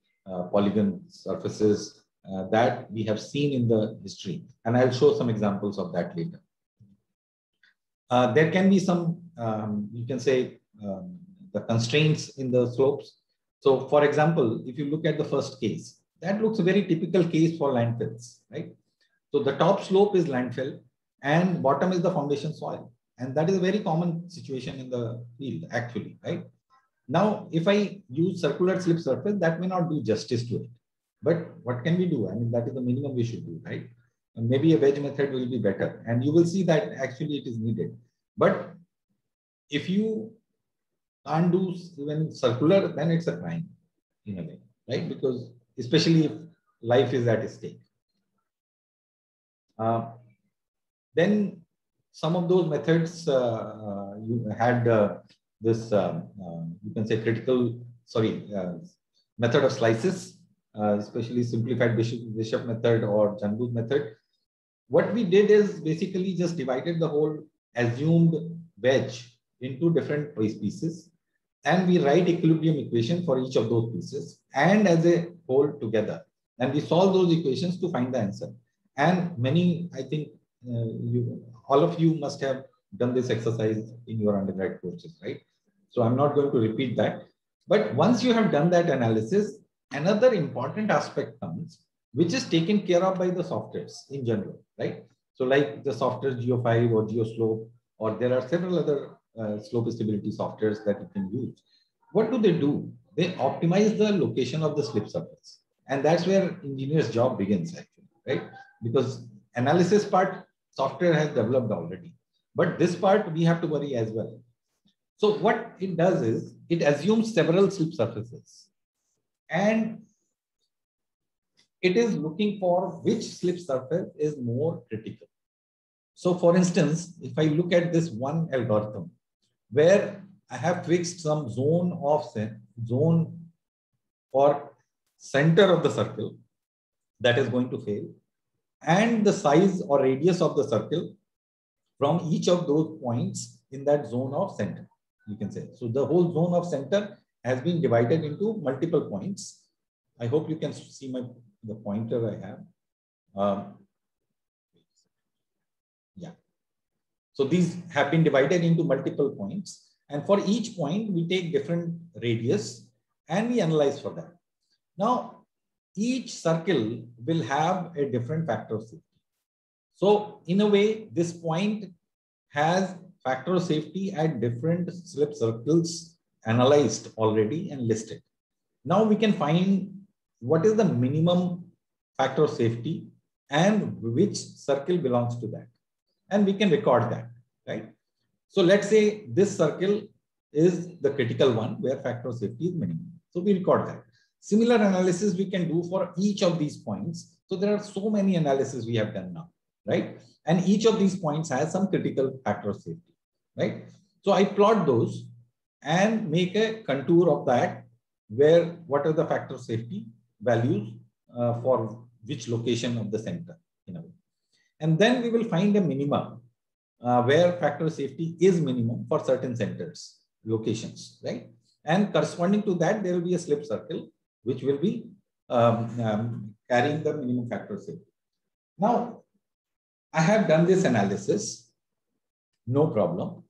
polygon surfaces that we have seen in the history. And I'll show some examples of that later. There can be some, you can say, the constraints in the slopes. So for example, if you look at the first case, that looks a very typical case for landfills, right? So the top slope is landfill and bottom is the foundation soil. And that is a very common situation in the field actually, right? Now, if I use circular slip surface, that may not do justice to it. But what can we do? I mean, that is the minimum we should do, right? And maybe a wedge method will be better. And you will see that actually it is needed. But if you can't do even circular, then it's a crime in a way, right? Because especially if life is at stake. Then some of those methods you had this, you can say method of slices, especially simplified Bishop method or Janbuth method. What we did is basically just divided the whole assumed wedge into different pieces, and we write equilibrium equation for each of those pieces and as a whole together. And we solve those equations to find the answer. And many, I think, all of you must have done this exercise in your undergrad courses, right? So I'm not going to repeat that. But once you have done that analysis, another important aspect comes, which is taken care of by the softwares in general, right? So like the software Geo5 or GeoSlope, or there are several other slope stability softwares that you can use. What do? They optimize the location of the slip surface. And that's where engineer's job begins actually, right? Because analysis part, software has developed already. But this part, we have to worry as well. So what it does is, it assumes several slip surfaces. And it is looking for which slip surface is more critical. So for instance, if I look at this one algorithm, where I have fixed some zone or center of the circle that is going to fail, and the size or radius of the circle from each of those points in that zone of center, you can say. So the whole zone of center has been divided into multiple points. I hope you can see the pointer I have. Yeah. So these have been divided into multiple points. And for each point, we take different radius and we analyze for that. Now, each circle will have a different factor of safety. So in a way, this point has factor of safety at different slip circles analyzed already and listed. Now we can find what is the minimum factor of safety and which circle belongs to that. And we can record that, right? So let's say this circle is the critical one where factor of safety is minimum. So we record that. Similar analysis we can do for each of these points. So there are so many analyses we have done now, right? And each of these points has some critical factor of safety, right? So I plot those and make a contour of that, where what are the factor of safety values for which location of the center, in a way. And then we will find a minimum where factor of safety is minimum for certain centers, locations, right? And corresponding to that, there will be a slip circle, which will be carrying the minimum factor of safety. Now, I have done this analysis, no problem.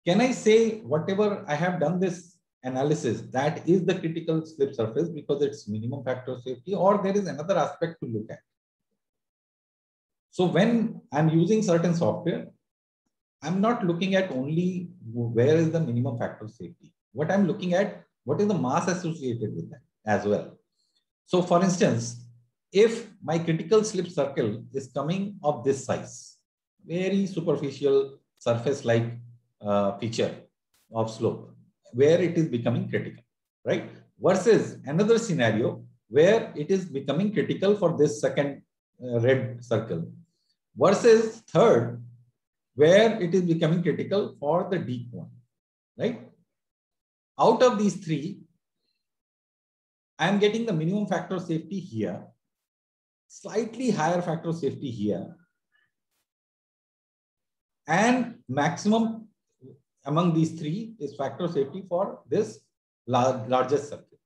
Can I say whatever I have done this analysis, that is the critical slip surface because it's minimum factor of safety, or there is another aspect to look at? So when I'm using certain software, I'm not looking at only where is the minimum factor of safety. What I'm looking at, what is the mass associated with that as well. So for instance, if my critical slip circle is coming of this size, very superficial surface-like feature of slope, where it is becoming critical, right? Versus another scenario where it is becoming critical for this second red circle, versus third, where it is becoming critical for the deep one, right? out of these three, I am getting the minimum factor of safety here, slightly higher factor of safety here, and maximum among these three is factor of safety for this largest circle.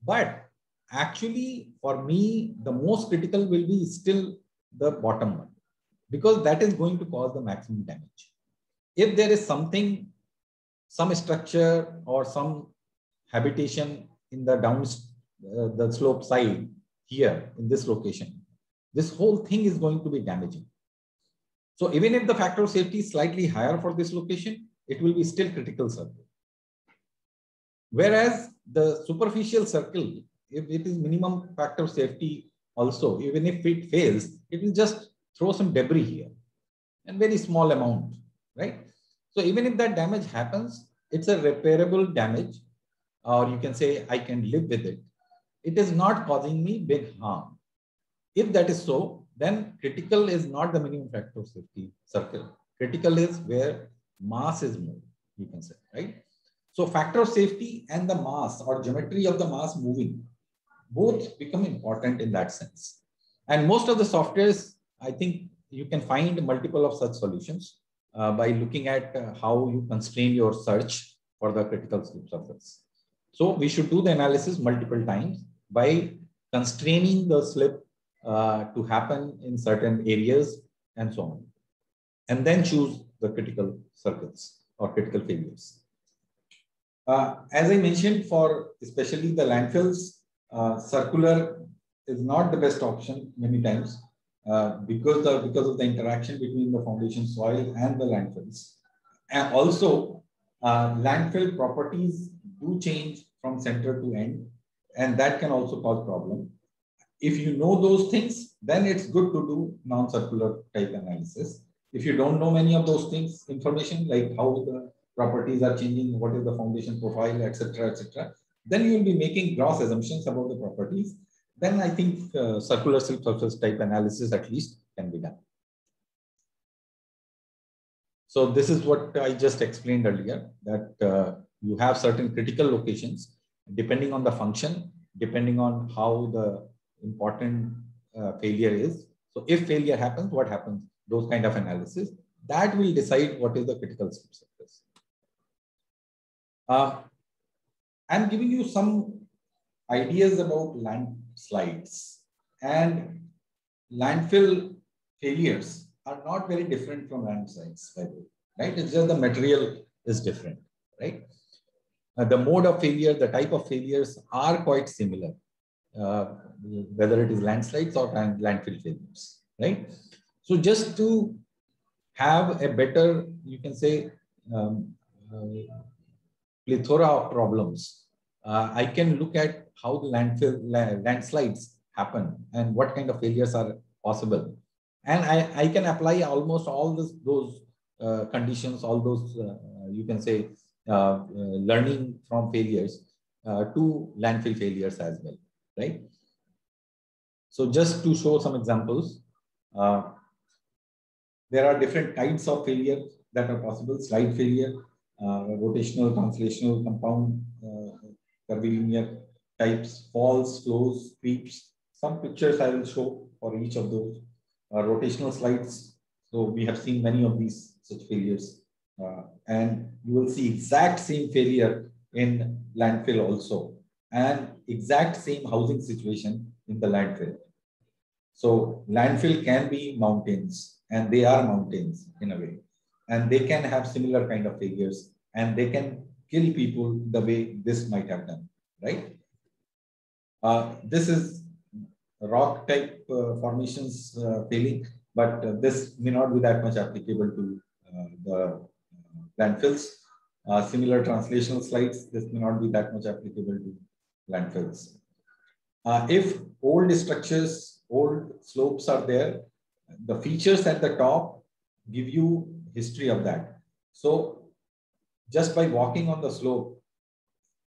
But actually, for me, the most critical will be still the bottom one, because that is going to cause the maximum damage. If there is something, some structure or some habitation in the the slope side here in this location, this whole thing is going to be damaging. So even if the factor of safety is slightly higher for this location, it will be still critical circle. Whereas the superficial circle, if it is minimum factor of safety also, even if it fails, it will just throw some debris here and very small amount, right? So even if that damage happens, it's a repairable damage, or you can say I can live with it. It is not causing me big harm. If that is so, then critical is not the minimum factor of safety circle. Critical is where mass is moved, you can say, right? So factor of safety and the mass or geometry of the mass moving, both become important in that sense. And most of the softwares, I think you can find multiple of such solutions by looking at how you constrain your search for the critical slip surface. So we should do the analysis multiple times by constraining the slip to happen in certain areas and so on. And then choose the critical circuits or critical failures. As I mentioned, for especially the landfills, circular is not the best option many times because of the interaction between the foundation soil and the landfills. And also, landfill properties do change from center to end, and that can also cause problem. If you know those things, then it's good to do non-circular type analysis. If you don't know many of those things, information like how the properties are changing, what is the foundation profile, etc., then you will be making gross assumptions about the properties. Then I think circular slip surface type analysis at least can be done. So this is what I just explained earlier, that you have certain critical locations depending on the function, depending on how the important failure is. So if failure happens, what happens? Those kind of analysis that will decide what is the critical slip surface. I'm giving you some ideas about landslides, and landfill failures are not very different from landslides, by the way, right? It's just the material is different, right? The mode of failure, the type of failures are quite similar, whether it is landslides or landfill failures, right? So just to have a better, you can say, plethora of problems, I can look at how the landslides happen and what kind of failures are possible. And I can apply almost all those conditions, all those, you can say, learning from failures to landfill failures as well, right? So just to show some examples, there are different kinds of failure that are possible: slide failure, rotational, translational, compound, curvilinear types, falls, flows, creeps. Some pictures I will show for each of those. Rotational slides. So we have seen many of these such failures. And you will see exact same failure in landfill also, and exact same housing situation in the landfill. So landfill can be mountains, and they are mountains in a way, and they can have similar kind of failures, and they can kill people the way this might have done, right? This is rock type formations failing, but this may not be that much applicable to the landfills. Similar translational slides, this may not be that much applicable to landfills. If old structures, old slopes are there, the features at the top give you history of that. So just by walking on the slope,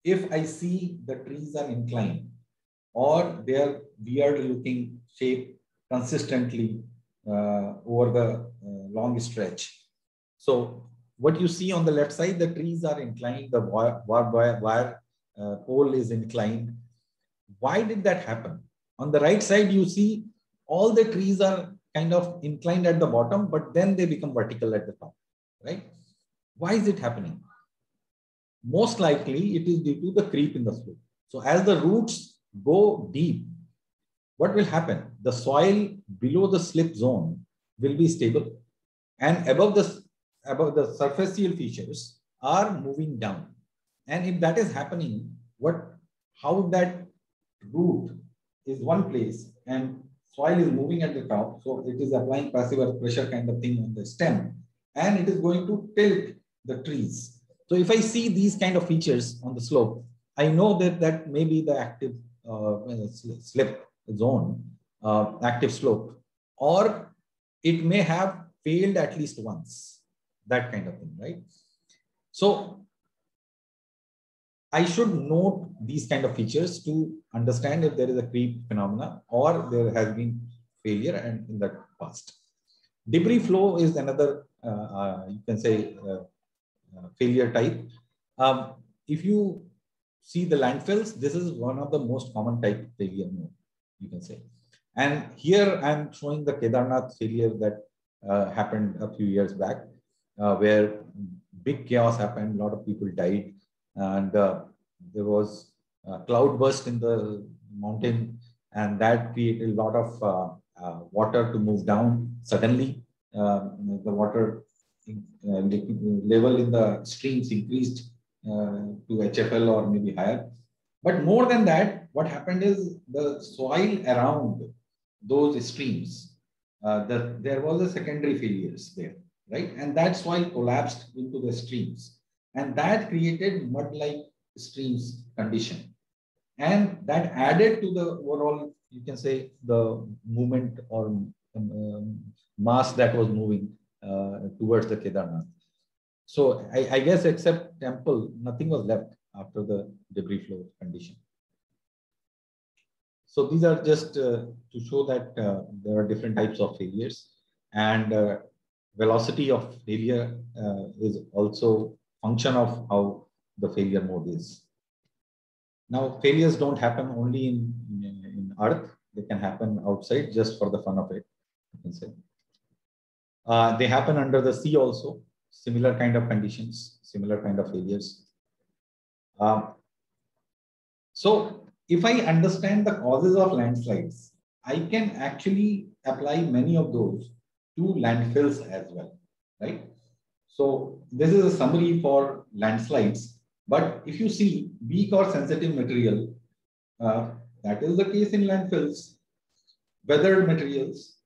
if I see the trees are inclined or they are weird looking shape consistently over the long stretch, so what you see on the left side, the trees are inclined, the wire pole is inclined. Why did that happen? On the right side, you see all the trees are kind of inclined at the bottom, but then they become vertical at the top, right? Why is it happening? Most likely it is due to the creep in the slope. So as the roots go deep, what will happen? The soil below the slip zone will be stable, and above the surfacial features are moving down. And if that is happening, how that root is one place and soil is moving at the top, so it is applying passive earth pressure kind of thing on the stem, and it is going to tilt the trees. So if I see these kind of features on the slope, I know that may be the active slip zone, active slope, or it may have failed at least once, that kind of thing, right? So I should note these kind of features to understand if there is a creep phenomena or there has been failure and in the past. Debris flow is another, you can say, failure type. If you see the landfills, this is one of the most common type of failure mode, you can say. And here I'm showing the Kedarnath failure that happened a few years back, where big chaos happened, a lot of people died, and there was a cloud burst in the mountain, and that created a lot of water to move down. Suddenly, the water level in the streams increased to HFL or maybe higher. But more than that, what happened is the soil around those streams, there was a secondary failures there, right? And that soil collapsed into the streams, and that created mud-like streams condition. And that added to the overall, you can say, the movement or mass that was moving towards the Kedarnath. So I guess except temple, nothing was left after the debris flow condition. So these are just to show that there are different types of failures, and velocity of failure is also function of how the failure mode is. Now, failures don't happen only in earth. They can happen outside just for the fun of it, you can say. They happen under the sea also, similar kind of conditions, similar kind of failures. So if I understand the causes of landslides, I can actually apply many of those to landfills as well, right? So this is a summary for landslides, but if you see weak or sensitive material, that is the case in landfills. Weathered materials,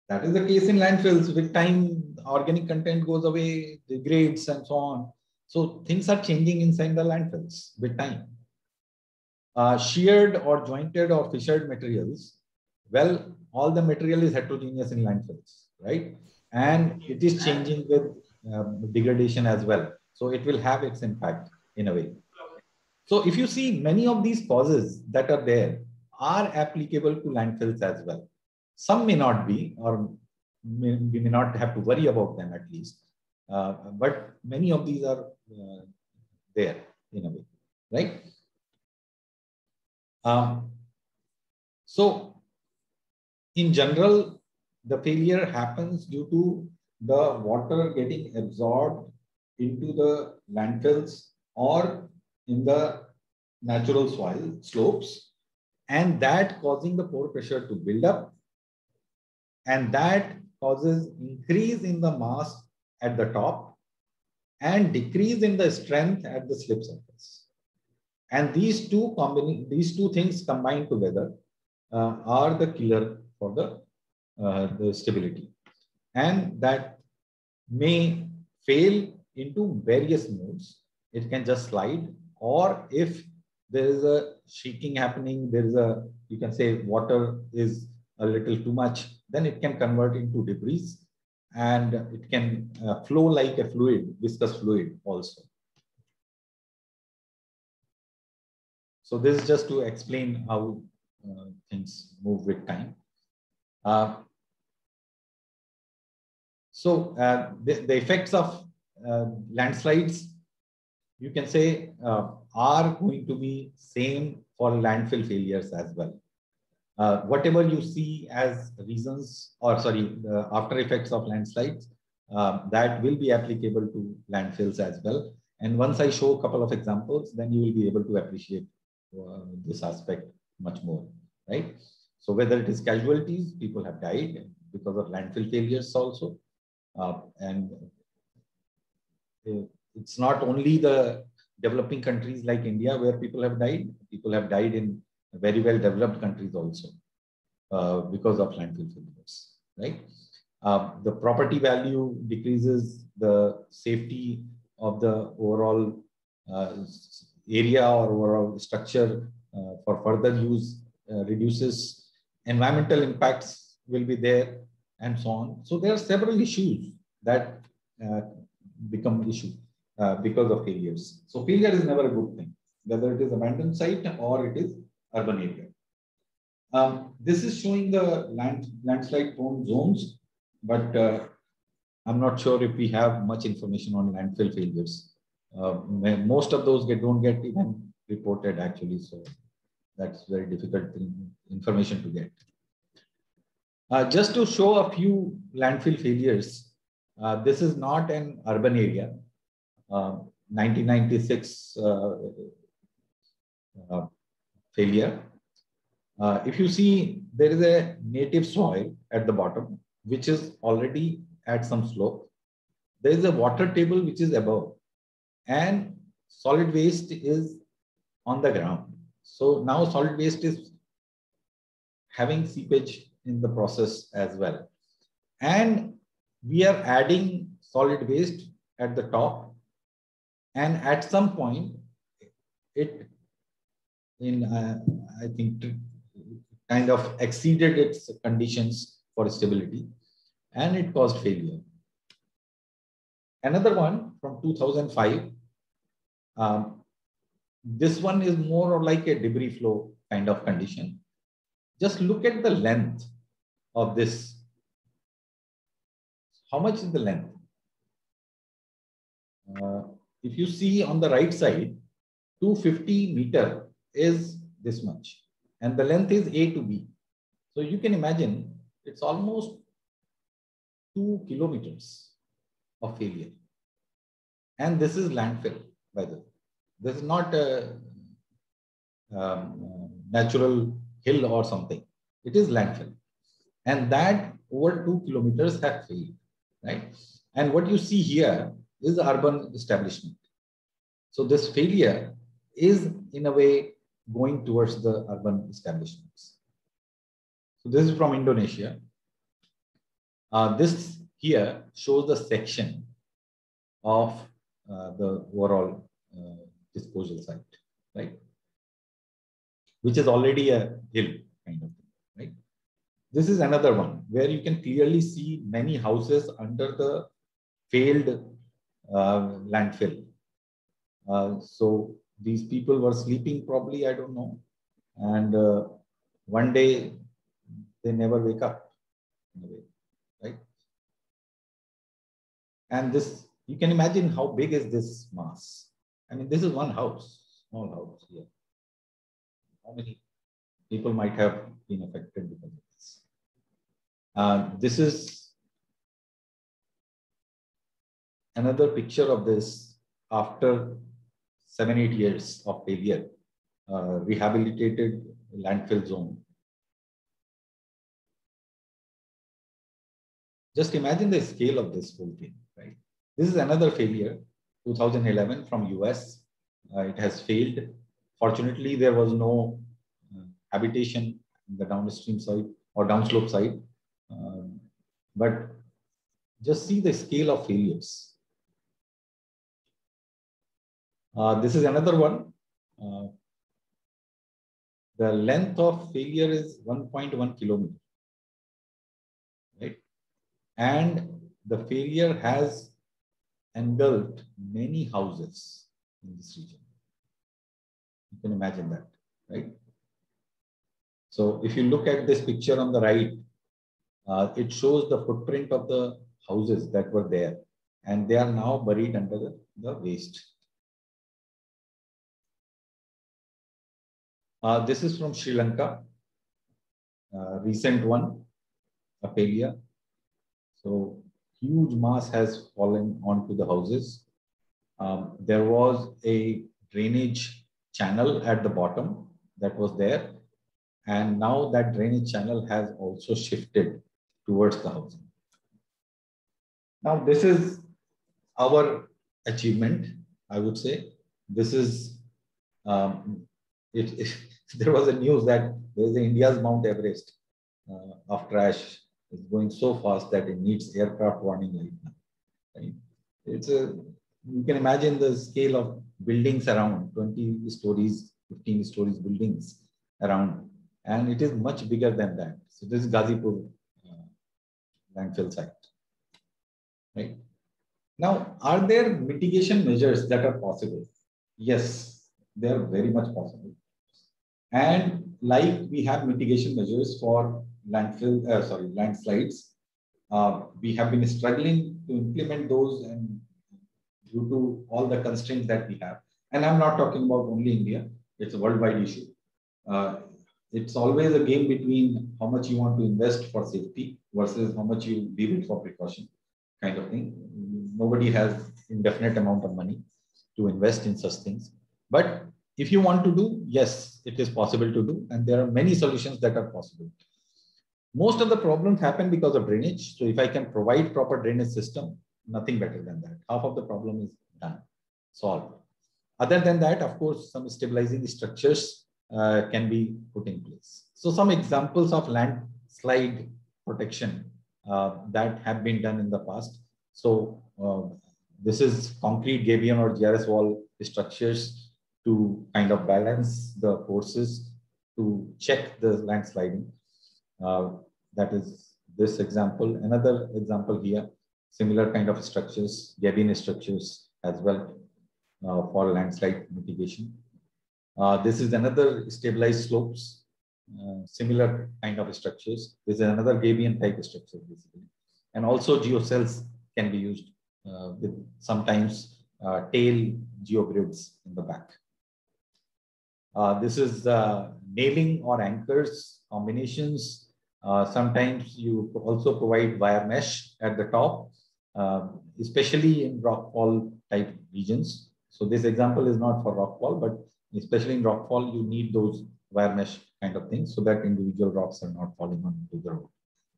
that is the case in landfills. With time, organic content goes away, degrades and so on. So things are changing inside the landfills with time. Sheared or jointed or fissured materials, well, all the material is heterogeneous in landfills, right? And it is changing with degradation as well. So it will have its impact in a way. So if you see, many of these causes that are there are applicable to landfills as well. Some may not be, or we may not have to worry about them at least. But many of these are there in a way, right? So in general, the failure happens due to the water getting absorbed into the landfills or in the natural soil slopes, and that causing the pore pressure to build up, and that causes increase in the mass at the top and decrease in the strength at the slip surface. And these two things combined together are the killer for the stability, and that may fail into various modes. It can just slide, or if there is a shaking happening, there is a, you can say, water is a little too much, then it can convert into debris, and it can flow like a fluid, viscous fluid also. So this is just to explain how things move with time. The effects of landslides, you can say, are going to be same for landfill failures as well. Whatever you see as reasons, or sorry, the after effects of landslides, that will be applicable to landfills as well. And once I show a couple of examples, then you will be able to appreciate this aspect much more, right? So whether it is casualties, people have died because of landfill failures also. And it's not only the developing countries like India where people have died in very well developed countries also because of landfill failures, right? The property value decreases, the safety of the overall area or overall structure for further use reduces, environmental impacts will be there, and so on. So there are several issues that become issue because of failures. So failure is never a good thing, whether it is abandoned site or it is urban area. This is showing the landslide prone zones, but I'm not sure if we have much information on landfill failures. Most of those don't get even reported actually, so that's very difficult information to get. Just to show a few landfill failures, this is not an urban area. 1996 failure. If you see, there is a native soil at the bottom, which is already at some slope. There is a water table which is above, and solid waste is on the ground. So now solid waste is having seepage in the process as well. And we are adding solid waste at the top. And at some point, it, I think, kind of exceeded its conditions for stability, and it caused failure. Another one from 2005. This one is more like a debris flow kind of condition. Just look at the length of this. How much is the length? If you see on the right side, 250 meter is this much, and the length is A to B. So you can imagine it's almost 2 kilometers of failure. And this is landfill, by the way. This is not a natural hill or something. It is landfill. And that over 2 kilometers have failed, right? And what you see here is the urban establishment. So this failure is in a way going towards the urban establishments. So this is from Indonesia. This here shows the section of the overall disposal site, right? Which is already a hill kind of thing, right? This is another one where you can clearly see many houses under the failed landfill. So these people were sleeping probably, I don't know. And one day they never wake up, in a way, right? And this, you can imagine how big is this mass. I mean, this is one house, small house here. How many people might have been affected because of this? This is another picture of this after 7-8 years of failure, rehabilitated landfill zone. Just imagine the scale of this whole thing, right? This is another failure, 2011 from US. It has failed. Fortunately, there was no habitation in the downstream side or downslope side. But just see the scale of failures. This is another one. The length of failure is 1.1 kilometer, right? And the failure has engulfed many houses in this region. You can imagine that, right? So if you look at this picture on the right, it shows the footprint of the houses that were there. and they are now buried under the waste. This is from Sri Lanka, recent one, a failure. So huge mass has fallen onto the houses. There was a drainage channel at the bottom that was there. And now that drainage channel has also shifted towards the housing. Now, this is our achievement, I would say. This is, there was a news that there is India's Mount Everest of trash. It's going so fast that it needs aircraft warning light now. Right? You can imagine the scale of buildings around 20 stories, 15 stories buildings around, and it is much bigger than that. So this is Ghazipur landfill site. Right? Now, are there mitigation measures that are possible? Yes, they are very much possible. And like we have mitigation measures for landslides, we have been struggling to implement those, and due to all the constraints that we have. And I'm not talking about only India, it's a worldwide issue. It's always a game between how much you want to invest for safety versus how much you leave it for precaution, kind of thing. Nobody has indefinite amount of money to invest in such things. But if you want to do, yes, it is possible to do. And there are many solutions that are possible. Most of the problems happen because of drainage. So if I can provide proper drainage system, nothing better than that. Half of the problem is done, solved. Other than that, of course, some stabilizing structures can be put in place. So some examples of landslide protection that have been done in the past. So this is concrete gabion or GRS wall structures to kind of balance the forces to check the landsliding. That is this example. Another example here, similar kind of structures, gabion structures as well for landslide mitigation. This is another stabilized slopes, similar kind of structures. This is another gabion type structure basically. And also geocells can be used with sometimes tail geogrids in the back. This is nailing or anchors combinations. Sometimes you also provide wire mesh at the top, especially in rockfall type regions. So this example is not for rockfall, but especially in rockfall, you need those wire mesh kind of things so that individual rocks are not falling onto the road.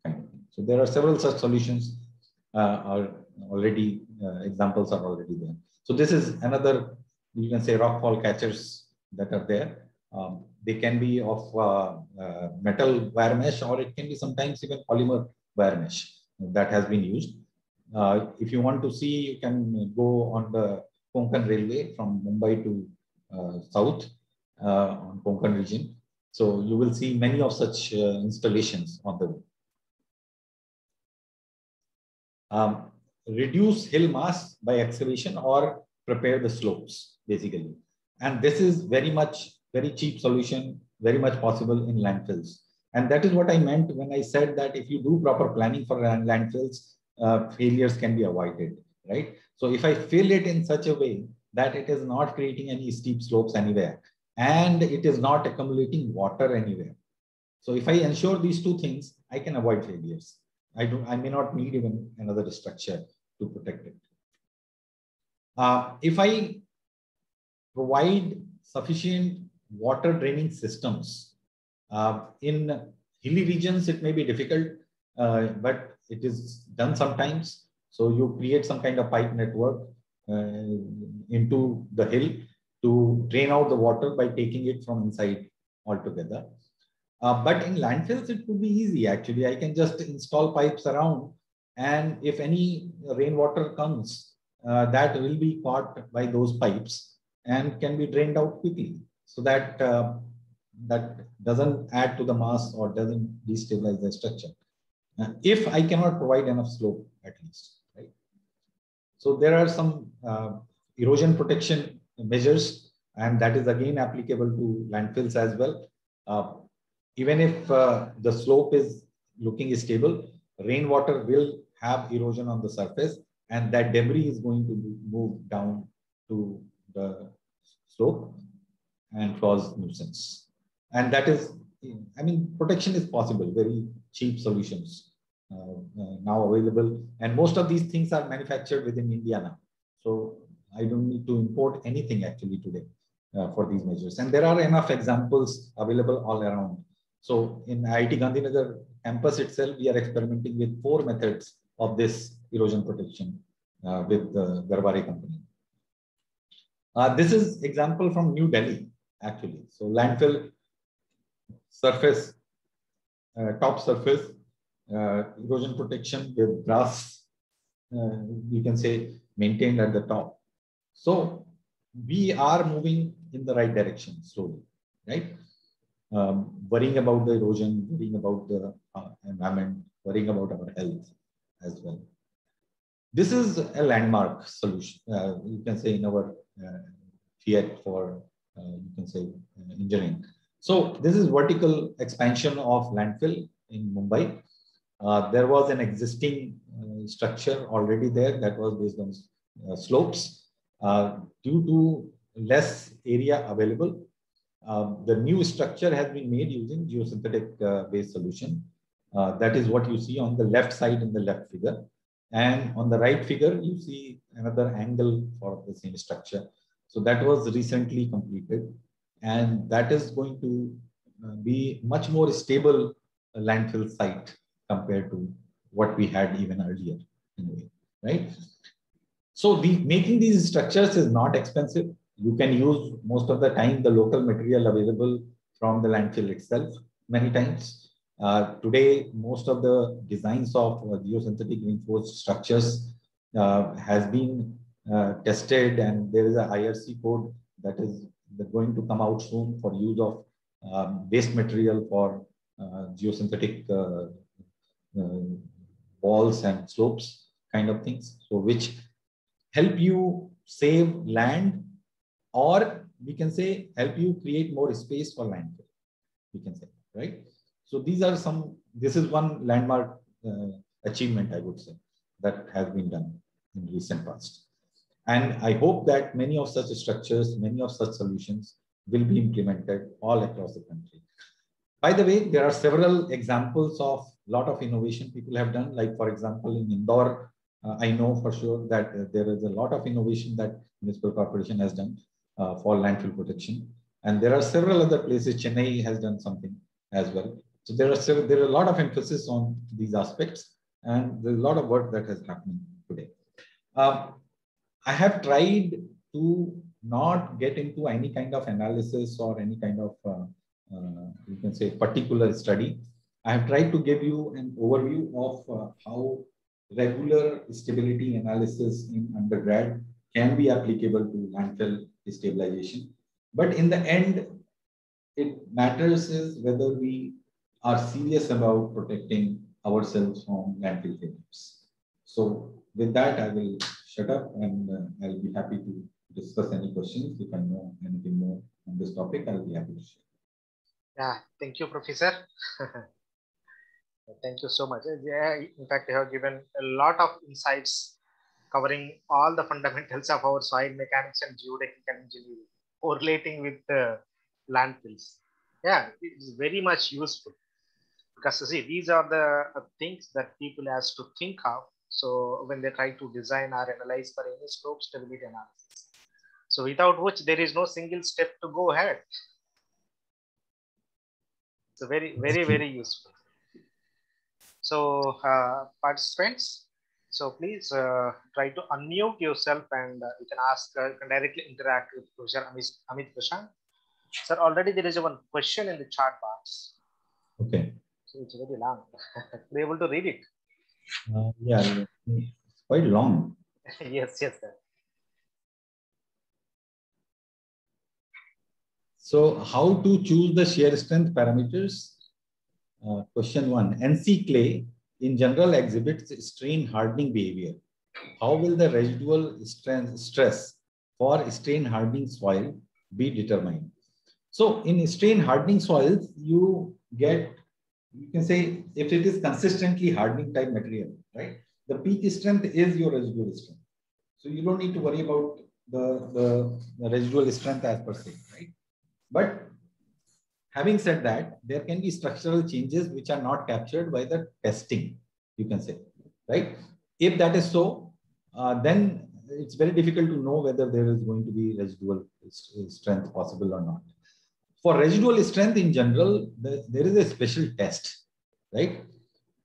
Kind of thing. So there are several such solutions examples are already there. So this is another, you can say, rockfall catchers that are there. They can be of metal wire mesh, or it can be sometimes even polymer wire mesh that has been used. If you want to see, you can go on the Konkan Railway from Mumbai to south on Konkan region. So you will see many of such installations on the way. Reduce hill mass by excavation or prepare the slopes, basically. And this is very cheap solution, very much possible in landfills. And that is what I meant when I said that if you do proper planning for landfills, failures can be avoided, right? So if I fill it in such a way that it is not creating any steep slopes anywhere, and it is not accumulating water anywhere. So if I ensure these two things, I can avoid failures. I may not need even another structure to protect it. If I provide sufficient water draining systems in hilly regions, it may be difficult, but it is done sometimes. So you create some kind of pipe network into the hill to drain out the water by taking it from inside altogether. But in landfills, it would be easy. Actually, I can just install pipes around, and if any rainwater comes, that will be caught by those pipes and can be drained out quickly. So that that doesn't add to the mass or doesn't destabilize the structure. If I cannot provide enough slope, at least, right? So there are some erosion protection measures, and that is again applicable to landfills as well. Even if the slope is looking stable, rainwater will have erosion on the surface, and that debris is going to move down to the slope and cause nuisance. And that is, I mean, protection is possible, very cheap solutions now available. And most of these things are manufactured within India now. So I don't need to import anything actually today for these measures. And there are enough examples available all around. So in IIT Gandhinagar campus itself, we are experimenting with 4 methods of this erosion protection with the Garbhare company. This is example from New Delhi, actually. So landfill surface, top surface, erosion protection with grass, you can say, maintained at the top. So we are moving in the right direction slowly, right? Worrying about the erosion, worrying about the environment, worrying about our health as well. This is a landmark solution, you can say, in our fiat for, you can say, engineering. So this is vertical expansion of landfill in Mumbai. There was an existing structure already there that was based on slopes. Due to less area available, the new structure has been made using geosynthetic based solution. That is what you see on the left side in the left figure. And on the right figure, you see another angle for the same structure. So that was recently completed. And that is going to be much more stable landfill site compared to what we had even earlier, in a way, right? So making these structures is not expensive. You can use most of the time the local material available from the landfill itself many times. Today, most of the designs of geosynthetic reinforced structures has been tested, and there is a IRC code that is going to come out soon for use of waste material for geosynthetic walls and slopes kind of things. So which help you save land, or we can say help you create more space for landfill, we can say, right? So these are some, this is one landmark achievement, I would say, that has been done in recent past. And I hope that many of such structures, many of such solutions will be implemented all across the country. By the way, there are several examples of a lot of innovation people have done. Like, for example, in Indore, I know for sure that there is a lot of innovation that municipal corporation has done for landfill protection. And there are several other places. Chennai has done something as well. So there are a lot of emphasis on these aspects, and there's a lot of work that is happening today. I have tried to not get into any kind of analysis or any kind of, you can say, particular study. I have tried to give you an overview of how regular stability analysis in undergrad can be applicable to landfill stabilization. But in the end, it matters is whether we are serious about protecting ourselves from landfill failures. So with that, I will shut up, and I'll be happy to discuss any questions. If I know anything more on this topic, I'll be happy to share. Yeah, thank you, Professor. Thank you so much. Yeah, in fact, you have given a lot of insights covering all the fundamentals of our soil mechanics and geotechnical engineering, correlating with the landfills. Yeah, it is very much useful, because see, these are the things that people has to think of. So when they try to design or analyze for any slope stability analysis, so without which there is no single step to go ahead. So very useful. So participants, so please try to unmute yourself, and you can ask, you can directly interact with Professor Amit Prashant. Sir, already there is one question in the chat box. Okay. So it's very long. Be able to read it. Yeah, it's quite long. Yes, sir. So how to choose the shear strength parameters? Question 1. NC clay in general exhibits strain hardening behavior. How will the residual stress for strain hardening soil be determined? So in strain hardening soils, you get, you can say, if it is consistently hardening type material, right? the peak strength is your residual strength. So you don't need to worry about the residual strength as per se, right? But having said that, there can be structural changes which are not captured by the testing, you can say, right? If that is so, then it's very difficult to know whether there is going to be residual strength possible or not. For residual strength in general, there is a special test, right?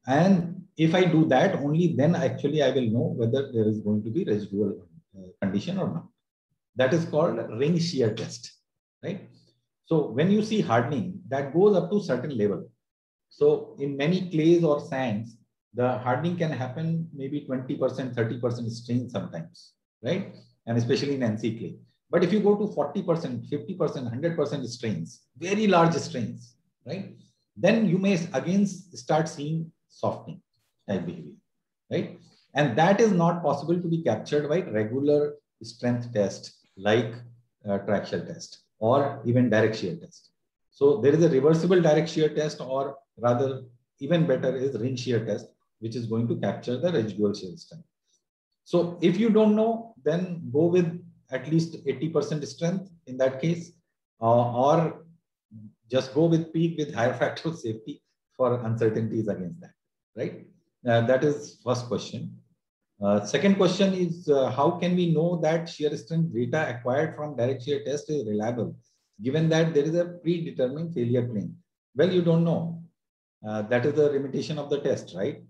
And if I do that, only then actually I will know whether there is going to be residual condition or not. That is called ring shear test, right? So when you see hardening, that goes up to certain level. So in many clays or sands, the hardening can happen maybe 20%, 30% strain sometimes, right? And especially in NC clay. But if you go to 40%, 50%, 100% strains, very large strains, right? Then you may again start seeing softening type behavior, right? And that is not possible to be captured by regular strength test like triaxial test or even direct shear test. So there is a reversible direct shear test, or rather even better is ring shear test, which is going to capture the residual shear strength. So if you don't know, then go with at least 80% strength in that case, or just go with peak with higher factor of safety for uncertainties against that, right? That is first question. Second question is, how can we know that shear strength data acquired from direct shear test is reliable, given that there is a predetermined failure plane? Well, you don't know. That is the limitation of the test, right?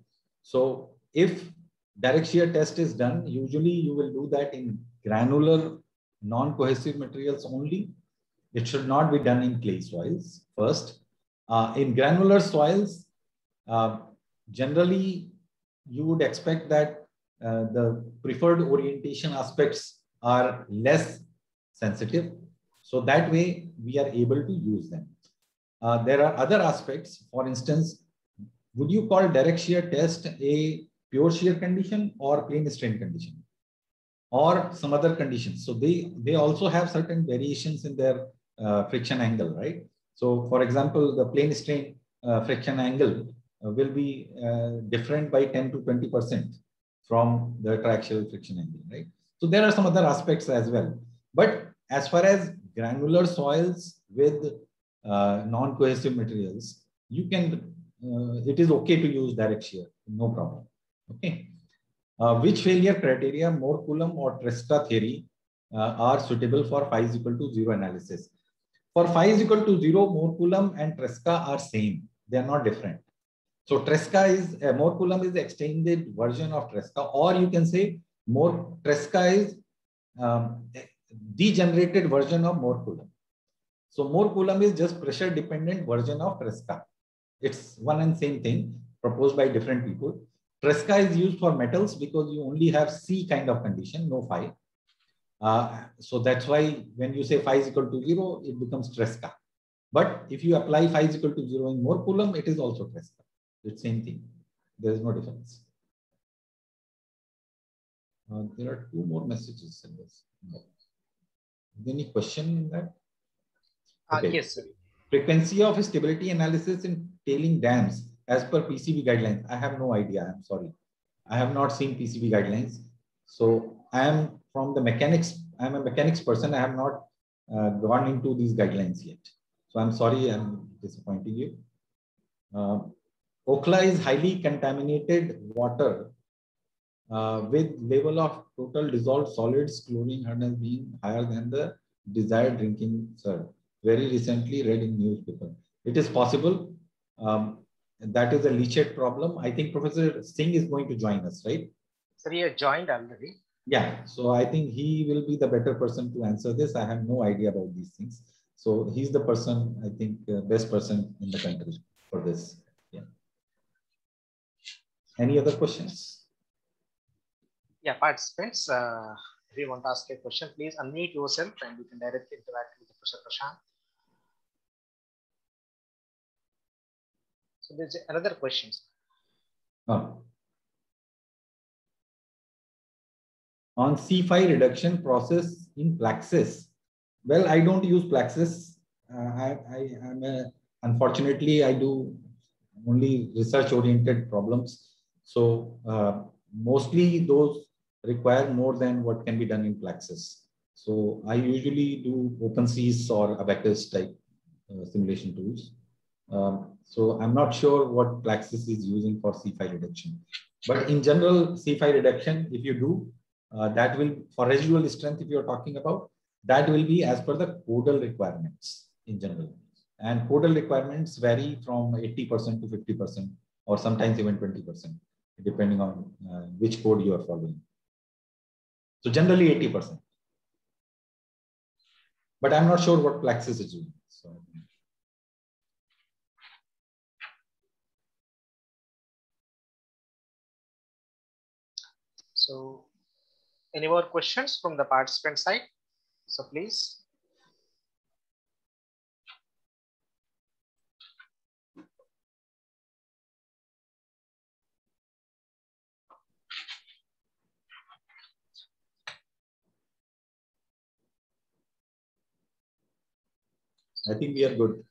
So if direct shear test is done, usually you will do that in granular, non-cohesive materials only. It should not be done in clay soils first. In granular soils, generally you would expect that the preferred orientation aspects are less sensitive. So that way we are able to use them. There are other aspects. For instance, would you call direct shear test a pure shear condition or plane strain condition or some other conditions? So they also have certain variations in their friction angle, right? So for example, the plane strain friction angle will be different by 10 to 20% from the triaxial friction angle, right? So there are some other aspects as well. But as far as granular soils with non-cohesive materials, you can, it is okay to use direct shear, no problem. Okay. Which failure criteria, Mohr Coulomb or Tresca theory, are suitable for phi is equal to 0 analysis? For phi is equal to 0, Mohr Coulomb and Tresca are same. They are not different. So Tresca is, Mohr Coulomb is the extended version of Tresca, or you can say Tresca is degenerated version of Mohr Coulomb. So Mohr Coulomb is just pressure dependent version of Tresca. It's one and same thing proposed by different people. Tresca is used for metals because you only have C kind of condition, no phi. So that's why when you say phi is equal to 0, it becomes Tresca. But if you apply phi is equal to 0 in Mohr Coulomb, it is also Tresca. It's same thing. There is no difference. There are two more messages in this. Any question in that? Okay. Yes, sir. Frequency of stability analysis in tailing dams as per PCB guidelines. I have no idea. I'm sorry. I have not seen PCB guidelines. So I am from the mechanics. I'm a mechanics person. I have not gone into these guidelines yet. So I'm sorry. I'm disappointing you. Okhla is highly contaminated water with level of total dissolved solids chlorine hardness being higher than the desired drinking water. Very recently read in newspaper. It is possible. That is a leachate problem. I think Professor Singh is going to join us, right? Sir, he has joined already. Yeah. So I think he will be the better person to answer this. I have no idea about these things. So he's the person, I think, best person in the country for this. Yeah. Any other questions? Yeah, participants, if you want to ask a question, please unmute yourself and you can directly interact with Professor Prashant. So there's another question. On C5 reduction process in Plaxis. Well, I don't use Plaxis. Unfortunately, I do only research-oriented problems. So mostly those require more than what can be done in Plaxis. So I usually do OpenSees or Abacus type simulation tools. So I'm not sure what Plaxis is using for C5 reduction. But in general, C5 reduction, if you do, that will, for residual strength, if you're talking about, that will be as per the codal requirements in general. And codal requirements vary from 80% to 50%, or sometimes even 20%, depending on which code you are following. So generally 80%. But I'm not sure what Plaxis is doing. So any more questions from the participant side? So please. I think we are good.